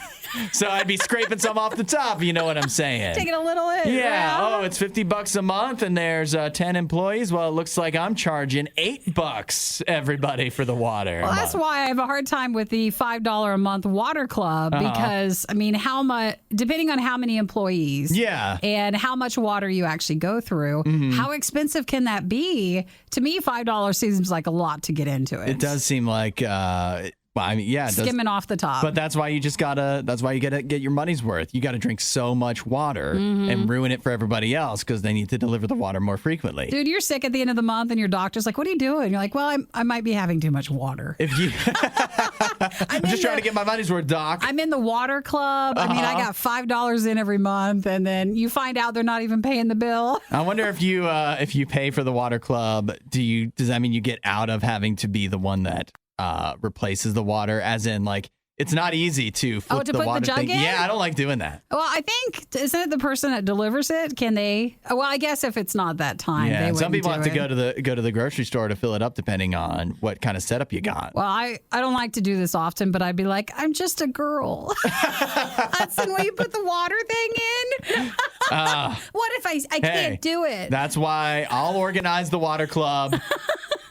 So I'd be scraping some off the top. You know what I'm saying? Taking a little in. Yeah. Oh, it's $50 a month and there's 10 employees. Well, it looks like I'm charging $8 everybody for the water. Well, that's why I have a hard time with the $5 a month water club because, I mean, how much, depending on how many employees and how much water you actually go through, how expensive can that be? To me, $5 seems like a lot to get into it. It does seem like, well, I mean, yeah, skimming off the top. But that's why you gotta get your money's worth. You gotta drink so much water and ruin it for everybody else because they need to deliver the water more frequently. Dude, you're sick at the end of the month and your doctor's like, what are you doing? You're like, well, I might be having too much water. If you, I'm just trying to get my money's worth, Doc. I'm in the water club. I mean, I got $5 in every month, and then you find out they're not even paying the bill. I wonder if you pay for the water club, does that mean you get out of having to be the one that replaces the water, as in like it's not easy to flip the water thing. Yeah, I don't like doing that. Well, I think isn't it the person that delivers it? Can they? Well, I guess if it's not that time, yeah. They Some people have to it. go to the grocery store to fill it up, depending on what kind of setup you got. Well, I don't like to do this often, but I'd be like, I'm just a girl. Hudson, will you put the water thing in? What if I can't do it? That's why I'll organize the water club.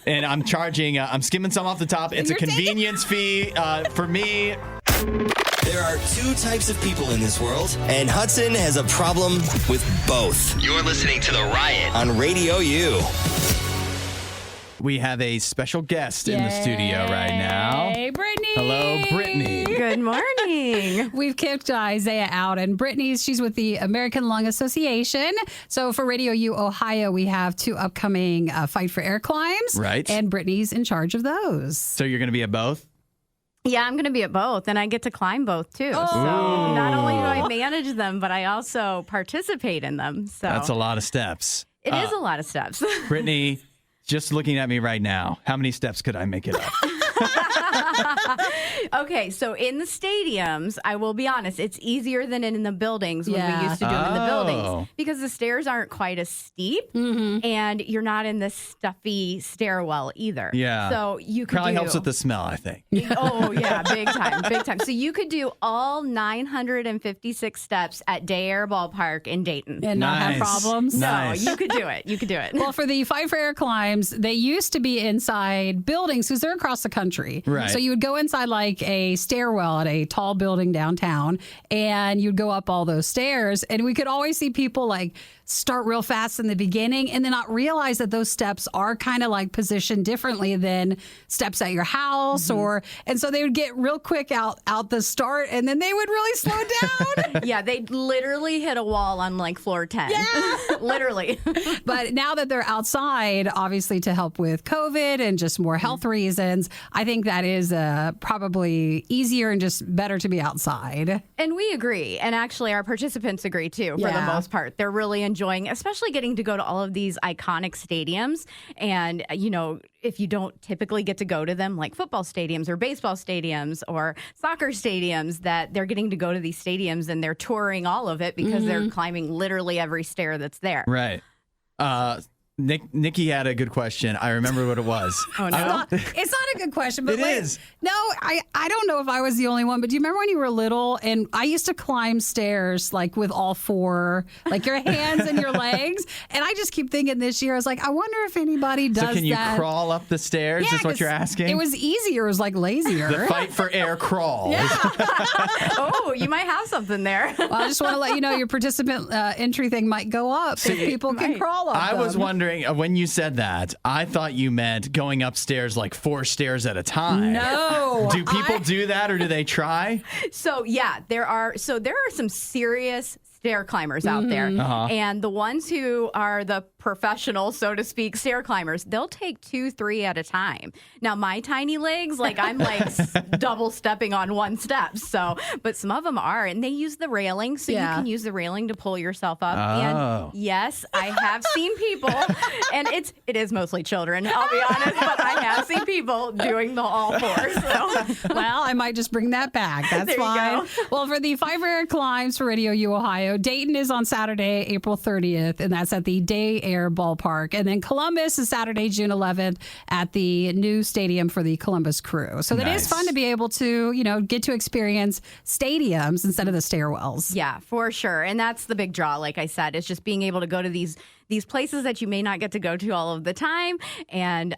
And I'm charging, I'm skimming some off the top. It's a convenience fee for me. There are two types of people in this world, and Hudson has a problem with both. You're listening to The Riot on Radio U. We have a special guest in the studio right now. Hey, Brittany. Hello, Brittany. Good morning. We've kicked Isaia out, and she's with the American Lung Association. So for Radio U Ohio, we have 2 upcoming Fight for Air climbs. Right. And Brittany's in charge of those. So you're going to be at both? Yeah, I'm going to be at both, and I get to climb both, too. Oh. So not only do I manage them, but I also participate in them. So That's a lot of steps. It is a lot of steps. Brittany, just looking at me right now, how many steps could I make it up? Okay, so in the stadiums, I will be honest, it's easier than in the buildings when we used to do them in the buildings because the stairs aren't quite as steep and you're not in this stuffy stairwell either. Yeah. So you could Probably helps with the smell, I think. Oh, yeah, big time, big time. So you could do all 956 steps at Day Air Ballpark in Dayton. And not have problems? Nice. No, you could do it. You could do it. Well, for the Fight for Air climbs, they used to be inside buildings because they're across the country. Right. So you would go inside like a stairwell at a tall building downtown, and you'd go up all those stairs. And we could always see people like start real fast in the beginning and then not realize that those steps are kind of like positioned differently than steps at your house and so they would get real quick out the start and then they would really slow down. Yeah, they'd literally hit a wall on like floor 10. Yeah. Literally. But now that they're outside, obviously to help with COVID and just more health reasons, I think that is probably easier and just better to be outside. And we agree. And actually our participants agree too, for the most part. They're really enjoying, especially getting to go to all of these iconic stadiums. And, you know, if you don't typically get to go to them, like football stadiums or baseball stadiums or soccer stadiums, that they're getting to go to these stadiums and they're touring all of it because they're climbing literally every stair that's there. Right. Nikki had a good question. I remember what it was. Oh, no. It's not a good question, but it is. No, I don't know if I was the only one, but do you remember when you were little and I used to climb stairs like with all four, like your hands and your legs? And I just keep thinking this year, I was like, I wonder if anybody does that. So can you crawl up the stairs is what you're asking? It was easier. It was like lazier. The fight for air crawl. Yeah. Oh, you might have something there. Well, I just want to let you know your participant entry thing might go up if people can crawl up I them. was wondering, when you said that, I thought you meant going upstairs like 4 stairs at a time. No. Do people do that or do they try? So yeah, there are some serious stair climbers out there. And the ones who are the professional, so to speak, stair climbers, they'll take 2, 3 at a time. Now, my tiny legs, like I'm like double stepping on one step. So, but some of them are, and they use the railing. So you can use the railing to pull yourself up. And yes, I have seen people, and it is mostly children, I'll be honest, but I have seen people doing the all fours. So. Well, I might just bring that back. That's There you fine. go. Well, for the 5 Air Climbs for Radio U Ohio, Dayton is on Saturday, April 30th, and that's at the Day Air Ballpark. And then Columbus is Saturday, June 11th at the new stadium for the Columbus Crew. So that is fun to be able to, get to experience stadiums instead of the stairwells. Yeah, for sure. And that's the big draw, like I said, is just being able to go to these places that you may not get to go to all of the time and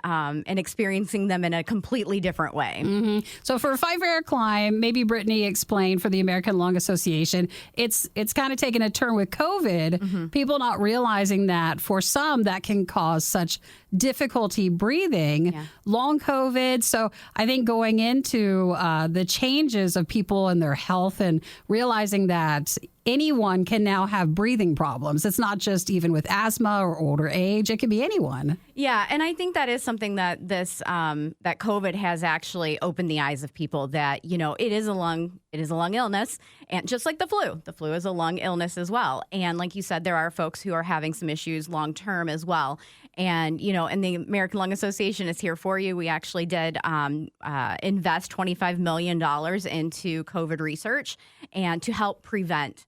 experiencing them in a completely different way. Mm-hmm. So for a 5 Air Climb, maybe Brittany explained for the American Lung Association, it's kind of taken a turn with COVID. People not realizing that for some that can cause such difficulty breathing, long COVID. So I think going into the changes of people and their health and realizing that anyone can now have breathing problems. It's not just even with asthma or older age. It could be anyone. Yeah, and I think that is something that this that COVID has actually opened the eyes of people that, it is a lung illness, and just like the flu is a lung illness as well. And like you said, there are folks who are having some issues long term as well. And, and the American Lung Association is here for you. We actually did invest $25 million into COVID research and to help prevent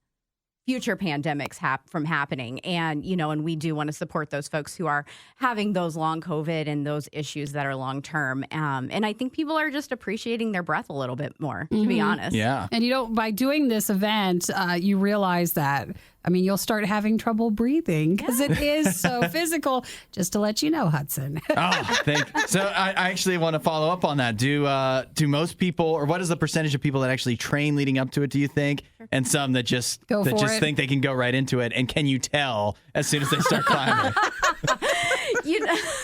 future pandemics from happening. And, and we do want to support those folks who are having those long COVID and those issues that are long term. And I think people are just appreciating their breath a little bit more, to be honest. Yeah. And, by doing this event, you realize that, you'll start having trouble breathing because it is so physical. Just to let you know, Hudson. So I actually want to follow up on that. Do most people, or what is the percentage of people that actually train leading up to it, do you think? And some that just think they can go right into it. And can you tell as soon as they start climbing?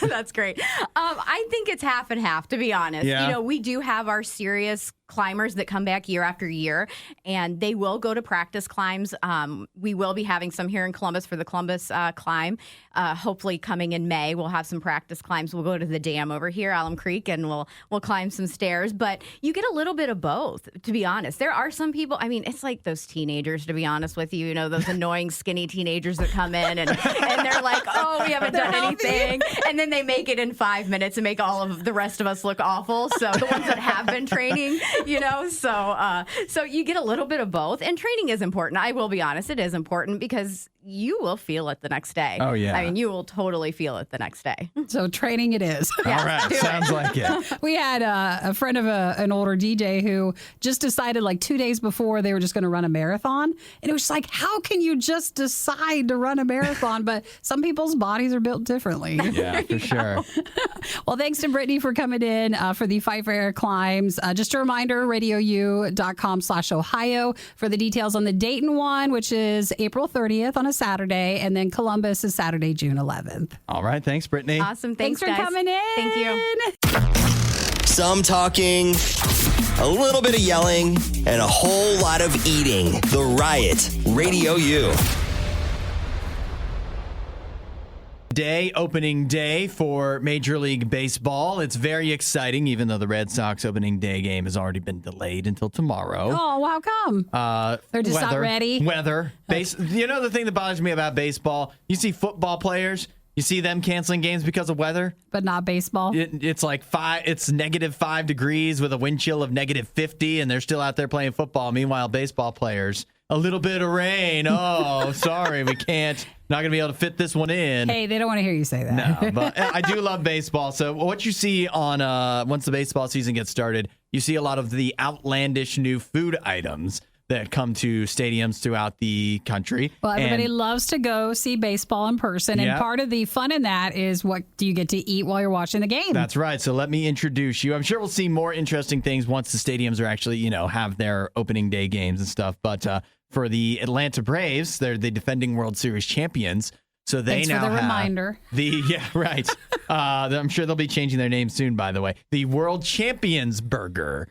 That's great. I think it's half and half, to be honest. Yeah. We do have our serious climbers that come back year after year, and they will go to practice climbs. We will be having some here in Columbus for the Columbus climb. Hopefully coming in May, we'll have some practice climbs. We'll go to the dam over here, Alum Creek, and we'll climb some stairs. But you get a little bit of both, to be honest. There are some people, it's like those teenagers, to be honest with you, those annoying skinny teenagers that come in and they're like, oh, we haven't done anything. And then they make it in 5 minutes and make all of the rest of us look awful. So the ones that have been training, so you get a little bit of both. And training is important. I will be honest, it is important because you will feel it the next day. Oh, yeah. You will totally feel it the next day. So training it is. All right. Sounds like it. We had a friend of an older DJ who just decided like 2 days before they were just going to run a marathon. And it was just like, how can you just decide to run a marathon? But some people's bodies are built differently. Yeah, for sure. Well, thanks to Brittany for coming in for the 5 Air Climbs. Just a reminder, radiou.com/Ohio for the details on the Dayton one, which is April 30th on a Saturday, and then Columbus is Saturday, June 11th. All right. Thanks, Brittany. Awesome. Thanks for guys. coming in. Thank you. Some talking, a little bit of yelling, and a whole lot of eating. The Riot, Radio U. Opening day for Major League Baseball. It's very exciting, even though the Red Sox opening day game has already been delayed until tomorrow. Oh, how come? They're just not ready? Weather. The thing that bothers me about baseball, you see football players, you see them canceling games because of weather. But not baseball? It's like it's -5 degrees with a wind chill of -50, and they're still out there playing football. Meanwhile, baseball players, a little bit of rain. Oh, sorry, we can't. Not going to be able to fit this one in. Hey, they don't want to hear you say that. No, but I do love baseball. So what you see on once the baseball season gets started, you see a lot of the outlandish new food items that come to stadiums throughout the country. Well, everybody loves to go see baseball in person, and part of the fun in that is what do you get to eat while you're watching the game? That's right. So let me introduce you. I'm sure we'll see more interesting things once the stadiums are actually, have their opening day games and stuff. But for the Atlanta Braves, they're the defending World Series champions. So they Thanks now for the have reminder. Right. I'm sure they'll be changing their name soon, by the way. The World Champions Burger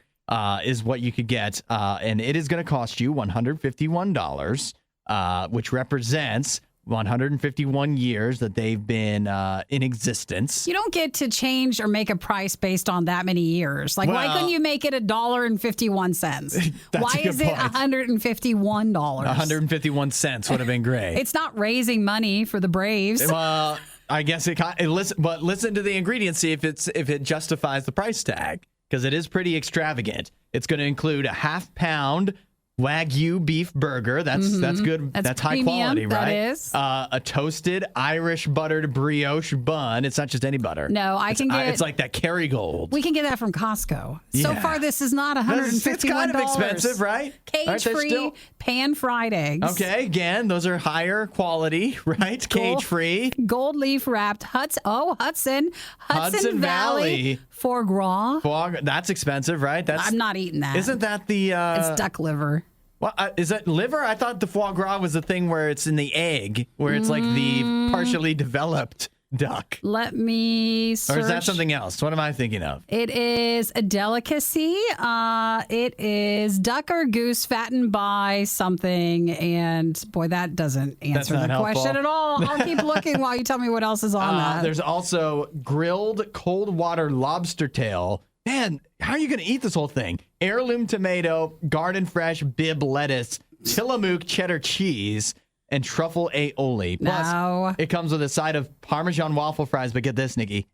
is what you could get, and it is going to cost you $151, which represents 151 years that they've been in existence. You don't get to change or make a price based on that many years. Why couldn't you make it $1.51? Why is it $151? 151 cents would have been great. It's not raising money for the Braves. Well, I guess listen to the ingredients, see if it justifies the price tag, because it is pretty extravagant. It's going to include a half-pound Wagyu beef burger. That's good. That's high quality, right? That is. A toasted Irish buttered brioche bun. It's not just any butter. No, it's like that Kerrygold. We can get that from Costco. Yeah. So far, this is not $151. It's kind of expensive, right? Cage-free, pan-fried eggs. Okay, again, those are higher quality, right? Cage-free. Gold leaf wrapped Hudson Valley foie gras. That's expensive, right? I'm not eating that. Isn't that the... it's duck liver. Well, is that liver? I thought the foie gras was the thing where it's in the egg, where it's like the partially developed duck. Let me search. Or is that something else? What am I thinking of? It is a delicacy. It is duck or goose fattened by something. And boy, that doesn't answer the question at all. I'll keep looking while you tell me what else is on that. There's also grilled cold water lobster tail. Man, how are you going to eat this whole thing? Heirloom tomato, garden fresh Bibb lettuce, Tillamook cheddar cheese, and truffle aioli. Plus, it comes with a side of Parmesan waffle fries. But get this, Nikki,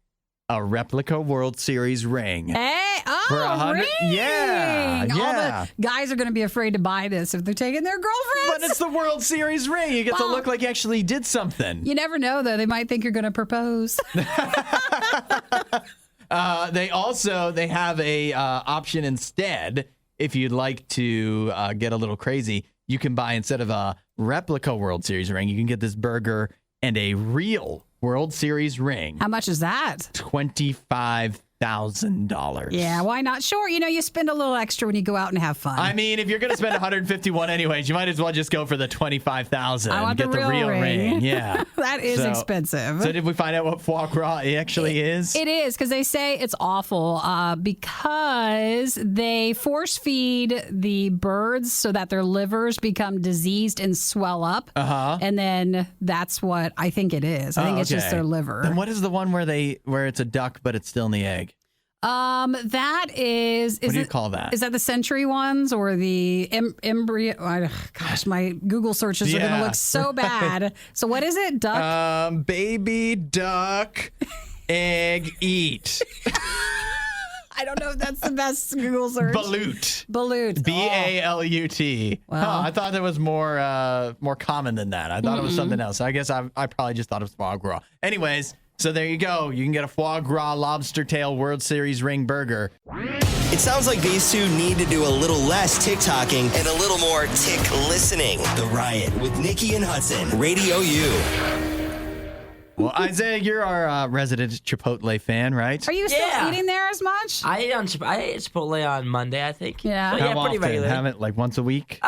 a replica World Series ring. Hey, ring! Yeah. All the guys are going to be afraid to buy this if they're taking their girlfriends. But it's the World Series ring. You get to look like you actually did something. You never know, though. They might think you're going to propose. They have a option instead. If you'd like to get a little crazy, you can buy, instead of a replica World Series ring, you can get this burger and a real World Series ring. How much is that? $25,000. Yeah, why not? Sure, you spend a little extra when you go out and have fun. I mean, if you're going to spend $151 anyways, you might as well just go for the $25,000 and get the real ring. Yeah. That is expensive. So did we find out what foie gras actually is? It is, because they say it's awful because they force feed the birds so that their livers become diseased and swell up. And then that's what I think it is. I think it's just their liver. Then what is the one where it's a duck but it's still in the egg? That is. What do you call that? Is that the century ones or the embryo? Gosh, my Google searches are going to look so bad. So what is it? Duck? Baby duck, egg, eat. I don't know if that's the best Google search. Balut. Balut. BALUT. Well, I thought that was more common than that. I thought it was something else. I guess I probably just thought it was foie gras. Anyways. So there you go. You can get a foie gras lobster tail World Series ring burger. It sounds like these two need to do a little less TikToking and a little more tick listening. The Riot with Nikki and Hudson. Radio U. Well, Isaiah, you're our resident Chipotle fan, right? Are you still eating there as much? I ate Chipotle on Monday, I think. Yeah. So, How pretty often? regularly. Have it like once a week?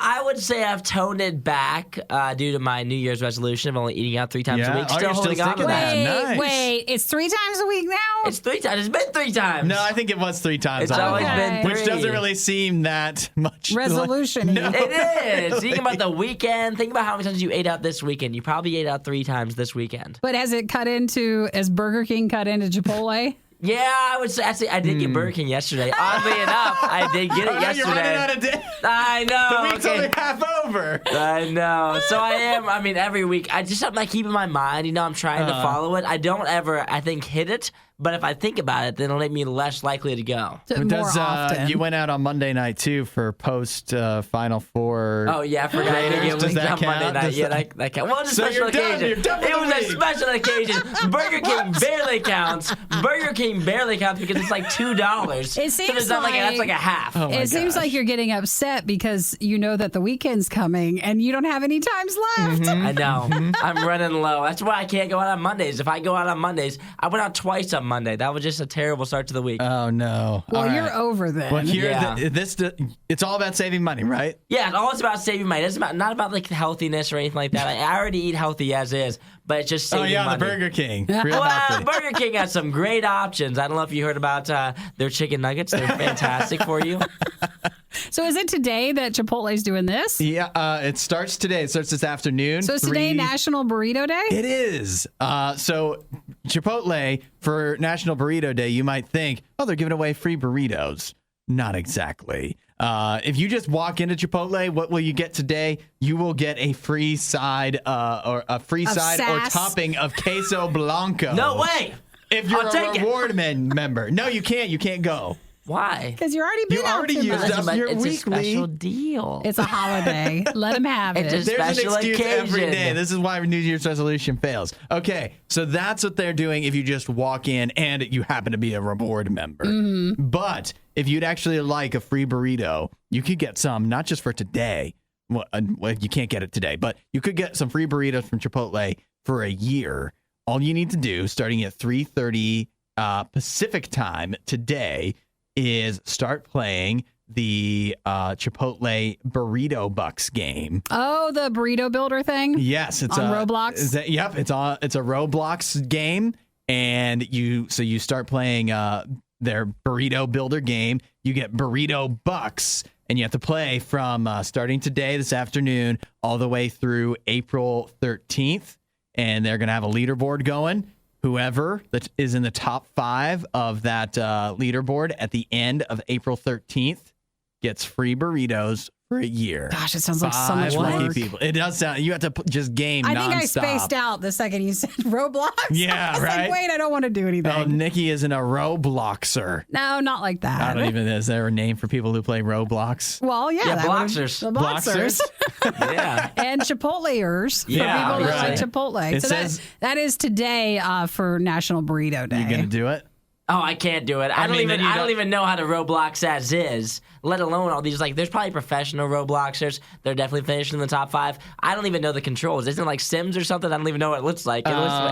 I would say I've toned it back due to my New Year's resolution of only eating out 3 times a week. You're still holding on to sticking that. that. Nice. Wait, it's 3 times a week now? It's 3 times. It's been 3 times. No, I think it was 3 times. It's always been 3. Which doesn't really seem that much. Resolution. No. It is. Think about the weekend. Think about how many times you ate out this weekend. You probably ate out 3 times this weekend. But has Burger King cut into Chipotle? Yeah, I would say. Actually, I did get Burger King yesterday. Oddly enough, I did get it yesterday. You're running out of day. I know. The week's only half over. I know. So I am. I mean, every week, I just something I keep in my mind. I'm trying to follow it. I don't ever, I think, hit it, But if I think about it, then it'll make me less likely to go. More often. You went out on Monday night, too, for post-Final Four. Oh, yeah, I forgot to get wings on Monday night. Yeah, that counts. Well, it's a special occasion. It was a special occasion. Burger King barely counts. Burger King barely counts because it's like $2. It seems so it's not that's like a half. Oh it seems like you're getting upset because you know that the weekend's coming and you don't have any times left. I know. I'm running low. That's why I can't go out on Mondays. If I go out on Mondays, I went out twice on Monday. That was just a terrible start to the week. Oh, no. Well, you're over then. Well, it's all about saving money, right? Yeah, it's all about saving money. It's not about like healthiness or anything like that. I already eat healthy as is, but it's just saving money. The Burger King. Well, Burger King has some great options. I don't know if you heard about their chicken nuggets. They're fantastic for you. So is it today that Chipotle's doing this? Yeah, it starts today. It starts this afternoon. So is today National Burrito Day? It is. So Chipotle, for National Burrito Day, you might think, oh, they're giving away free burritos. Not exactly. If you just walk into Chipotle, what will you get today? You will get a free side or topping of queso blanco. No way. If you're a reward member. No, you can't. You can't go. Why? Because you already used up your it's weekly. It's a special deal. It's a holiday. Let them have it. It's a There's special an excuse occasion. every day. This is why New Year's resolution fails. Okay, so that's what they're doing if you just walk in and you happen to be a reward member. Mm-hmm. But if you'd actually like a free burrito, you could get some, not just for today. Well, you can't get it today, but you could get some free burritos from Chipotle for a year. All you need to do, starting at 3:30 Pacific time today, is start playing the Chipotle Burrito Bucks game. Oh, the burrito builder thing? Yes, it's on Roblox. It's a Roblox game, and you start playing their burrito builder game. You get Burrito Bucks, and you have to play from starting today, this afternoon, all the way through April 13th, and they're gonna have a leaderboard going. Whoever that is in the top 5 of that leaderboard at the end of April 13th gets free burritos for a year. Gosh, it sounds like so much work. People. It does sound. You have to just game nonstop. I think I spaced out the second you said Roblox. Yeah, I was right. like, wait, I don't want to do anything. Oh, Nikki isn't a Robloxer. No, not like that. I don't even. Is there a name for people who play Roblox? Well, yeah, Bloxers. The Bloxers. Yeah, and Chipotleers. Yeah, for people that like Chipotle. It says that is today for National Burrito Day. You gonna do it? Oh, I can't do it. I don't even know how to Roblox as is, let alone all these. Like, there's probably professional Robloxers. They're definitely finished in the top 5. I don't even know the controls. Isn't it like Sims or something? I don't even know what it looks like. It looks Oh,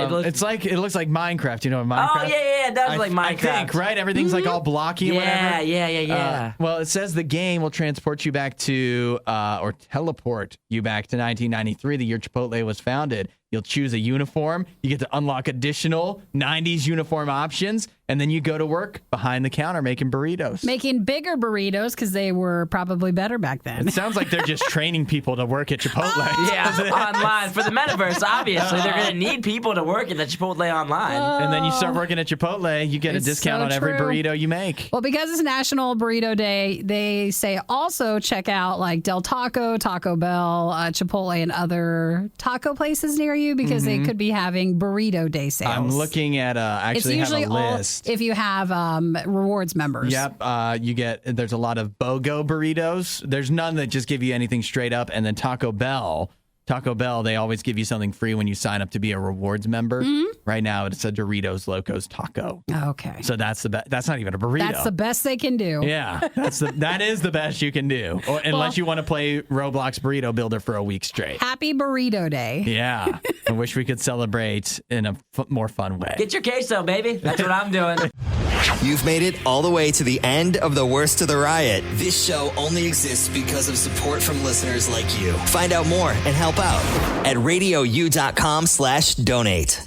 yeah. It does like Minecraft. I think, right? Everything's like all blocky and whatever. Yeah. Well, it says the game will transport you back to, or teleport you back to 1993, the year Chipotle was founded. You'll choose a uniform. You get to unlock additional 90s uniform options. And then you go to work behind the counter making burritos. Making bigger burritos because they were probably better back then. It sounds like they're just training people to work at Chipotle. Yeah, online. For the metaverse, obviously. They're going to need people to work at the Chipotle online. And then you start working at Chipotle, you get a discount on every burrito you make. Well, because it's National Burrito Day, they say also check out like Del Taco, Taco Bell, Chipotle, and other taco places near you because they could be having Burrito Day sales. I'm looking at actually have a list. If you have rewards members. Yep. There's a lot of BOGO burritos. There's none that just give you anything straight up. And then Taco Bell, they always give you something free when you sign up to be a rewards member. Right now, it's a Doritos Locos Taco. Okay. So that's the best. That's not even a burrito. That's the best they can do. Yeah, that is the best you can do, unless you want to play Roblox Burrito Builder for a week straight. Happy Burrito Day. Yeah, I wish we could celebrate in a more fun way. Get your queso, baby. That's what I'm doing. You've made it all the way to the end of the Worst of the Riot. This show only exists because of support from listeners like you. Find out more and help out at RadioU.com/donate.